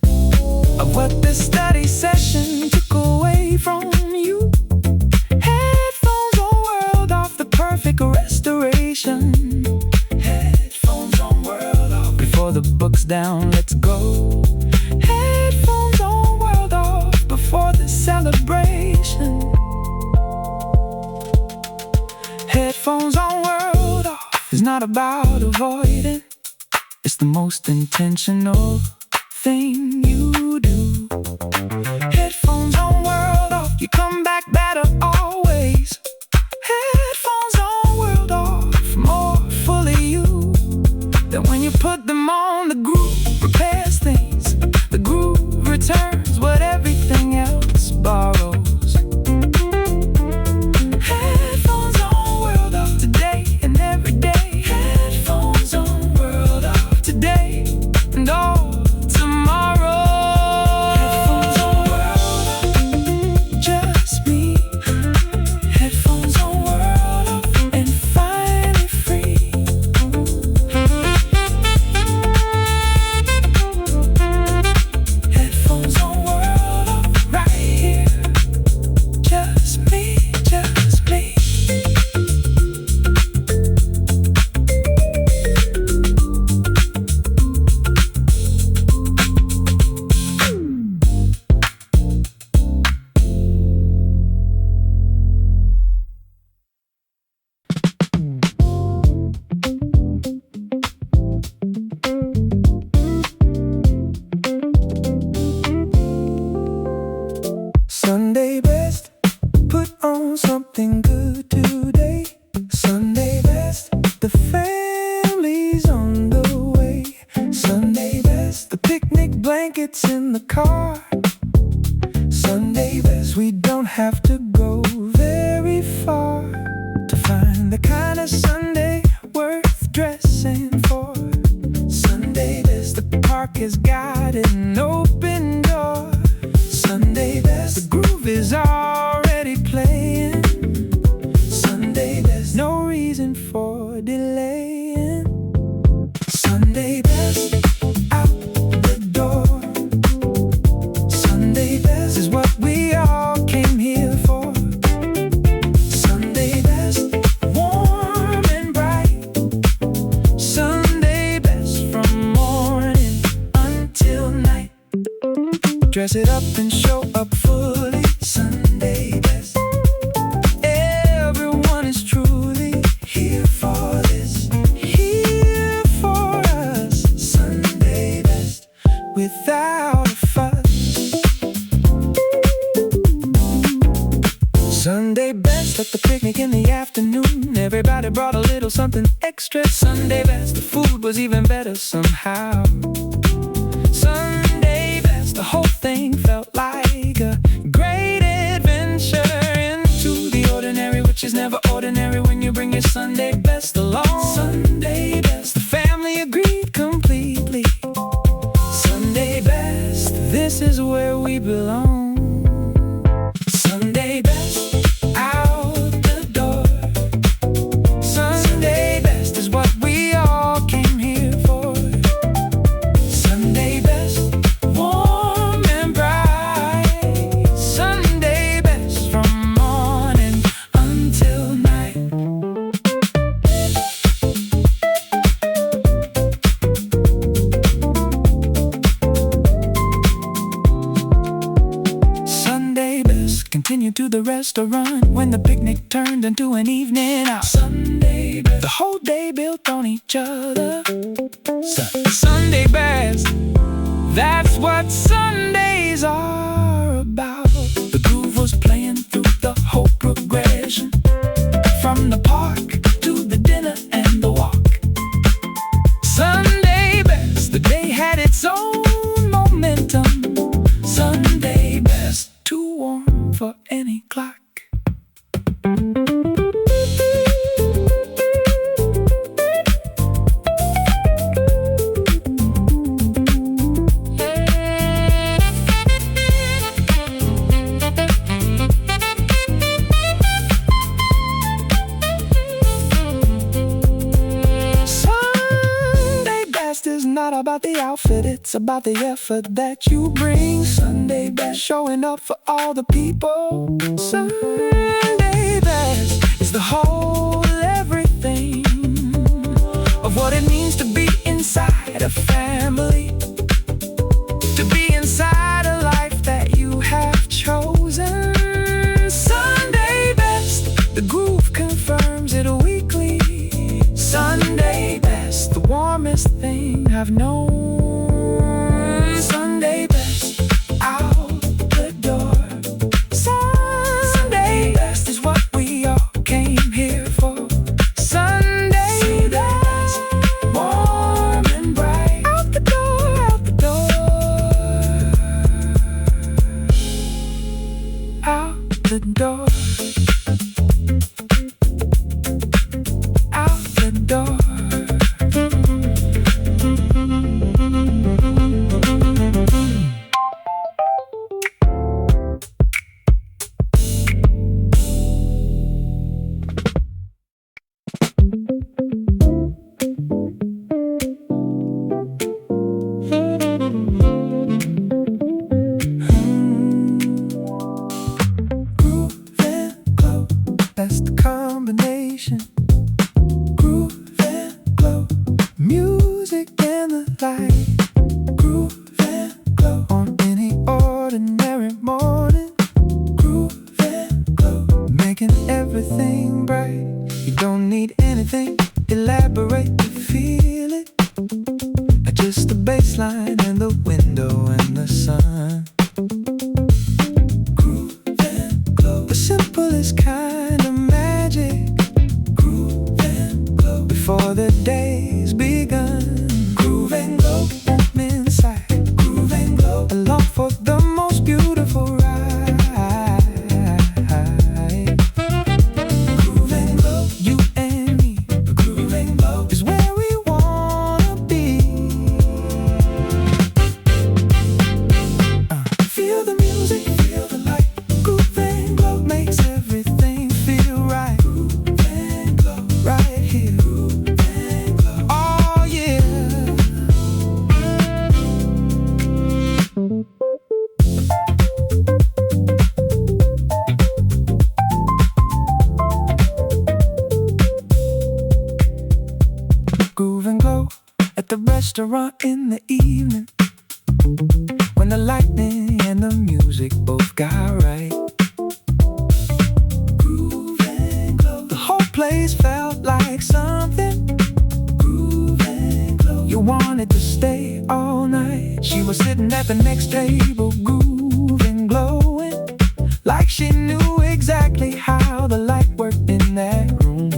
of what this study session took away from you. Headphones on world off, the perfect restoration. Headphones on world off, before the book's down, let's go. Headphones on world off, before the celebration. Headphones on world off is not about avoiding. It's the most intentional thing you do. Headphones on world off, you come back better always. Headphones on world off, more fully you. Then when you put them on, the groove repairs things. The groove returns what everything else borrows. Headphones on world off, today and every day. Headphones on world off, today and all tomorrow. Headphones on world off, just me. Headphones on world off, and finally free. Headphones on world off, right here. Just me, just me. Sunday best, put on something good today. Sunday best, the family's on the way. Sunday best, the picnic blankets in the car. Sunday best, we don't have to go very far to find the kind of Sunday worth dressing for. Sunday best, the park has got an open door. Sunday best, the groove dress it up and show up fully. Sunday best. Everyone is truly here for this, here for us. Sunday best, without a fuss. Sunday best at the picnic in the afternoon. Everybody brought a little something extra. Sunday best, the food was even better somehow. Sunday best, the whole thing felt like a great adventure into the ordinary, which is never ordinary when you bring your Sunday best along. Sunday best, the family agreed completely. Sunday best, this is where we belong. Sunday best, out the door. Sunday best is what we all came here for. Sunday best, warm and bright. Sunday best, from morning until night. Sunday best continued to the restaurant when the picnic turned into an evening out. Sunday best, the whole day built on each other. Sunday best, that's what Sundays are about. The groove was playing through the whole progression, from the park to the dinner and the walk. Sunday best, the day had its own momentum. Sunday best, too warm for any clock. Sunday best is not about the outfit, it's about the effort that you bring. Sunday best, showing up for all the people. Sunday best is the whole everything of what it means to be inside a family, to be inside a life that you have chosen. Sunday best, the groove confirms it weekly. Sunday best, the warmest thing I've known. Sunday best, out the door. Sunday best is what we all came here for. Sunday best, warm and bright. Out the door, out the door. Out the door. Out the door. Groove and glow, that's the combination. Groove and glow, music and the light. Groove and glow, on any ordinary morning. Groove and glow, making everything bright. You don't need anything elaborate to feel it. Just the bass line and the window and the sun. Groove and glow, the simplest kind of magic. Groove and glow, before the day's begun. Groove and glow, warm inside. Groove and glow, along for the most beautiful ride. Groove and glow, you and me. Groove and glow is where we wanna be. Feel the music, feel the light. Groove and glow makes everything feel right. Groove and glow, right here. Groove and glow, oh yeah. Groove and glow at the restaurant in the evening, when the lightning and the music both got right. Groove and glow. The whole place felt like something. Groove and glow. You wanted to stay all night. She was sitting at the next table, grooving, glowing, like she knew exactly how the light worked in that room.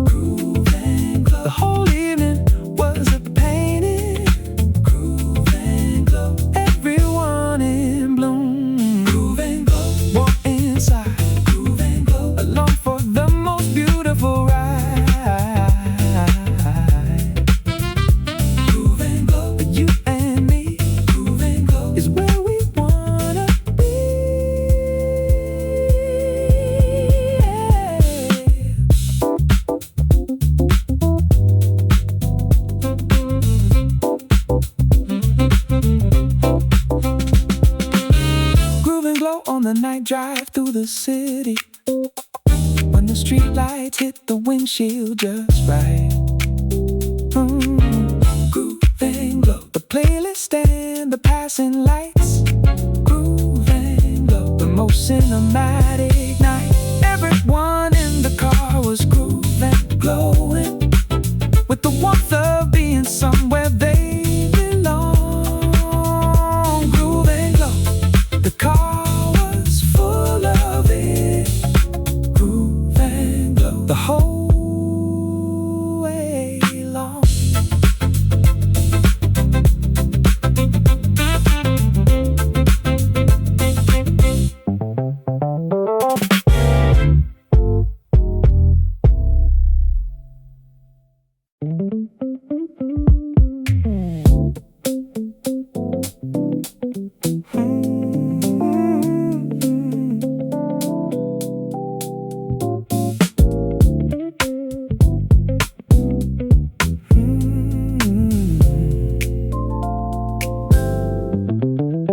Groove and glow. The whole evening was a painting. Groove and glow. Everyone in bloom. Groove and glow. Walk inside. Groove and glow. Along for the most beautiful ride. Groove and glow. You and me. Groove and glow is where we wanna be. Groove and glow on the night drive through the city, when the street lights hit the windshield just right. Groove and glow. The playlist and the passing lights. Groove and glow. The most cinematic night. Everyone in the car was groove and glowing, with the warmth of being somewhere they belong. Groove and glow. The car was full of it. Groove and glow. The whole way long.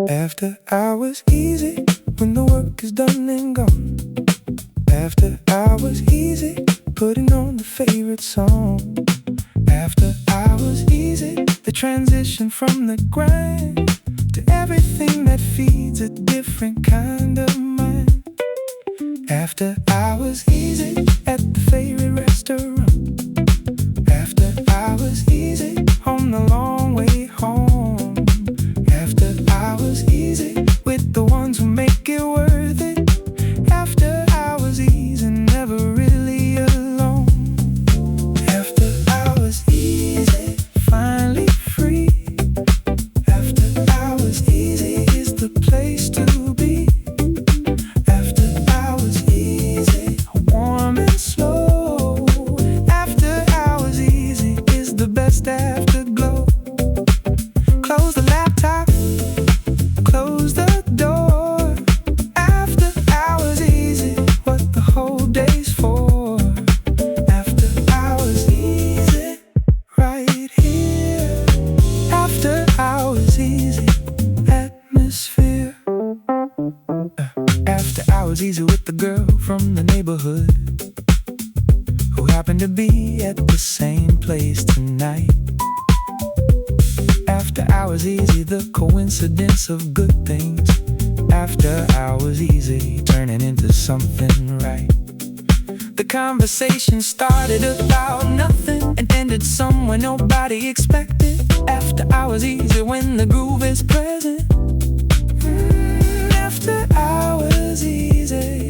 After hours easy, when the work is done and gone. After hours easy, putting on the favorite song. After hours easy, the transition from the grind to everything that feeds a different kind of mind. After hours easy, at the favorite restaurant. After hours easy, on the long way home. After hours easy, with the ones who make it worth it. After hours easy, never really alone. After hours easy, finally free. After hours easy is the place to be. After hours easy, warm and slow. After hours easy is the best afterglow. Close the laptop, close the door. After hours easy, what the whole day's for. After hours easy, right here. After hours easy, atmosphere. After hours easy with the girl from the neighborhood, who happened to be at the same place tonight. After hours easy, the coincidence of good things. After hours easy, turning into something right. The conversation started about nothing and ended somewhere nobody expected. After hours easy, when the groove is present. After hours easy,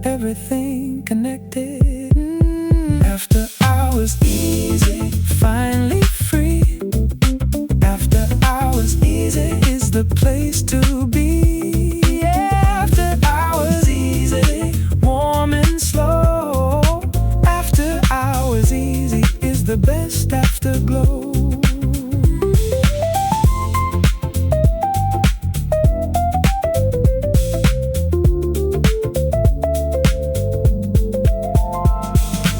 everything connected. After hours easy, finally free. After hours easy is the place to be. After hours easy, warm and slow. After hours easy is the best afterglow.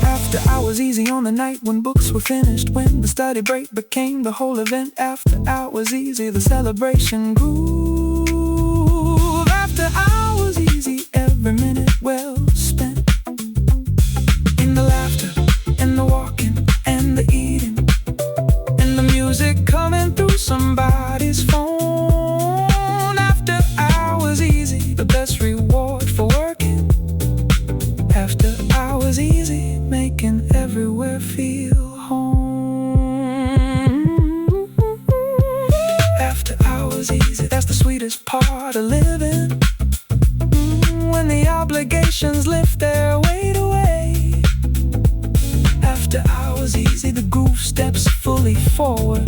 After hours easy on the night when books were finished, when the study break became the whole event. After hours easy, the celebration groove. After hours easy, every minute well spent. In the laughter, and the walking, and the eating, and the music coming through somebody's phone. part of living. When the obligations lift their weight away. After hours easy, the groove steps fully forward.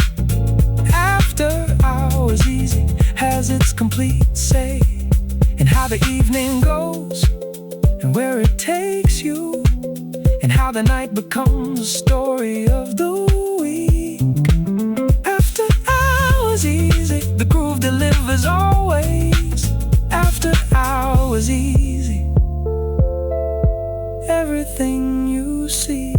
After hours easy has its complete say in how the evening goes and where it takes you, and how the night becomes the story of the week. After hours easy, the groove delivers always. After hours easy, everything you see.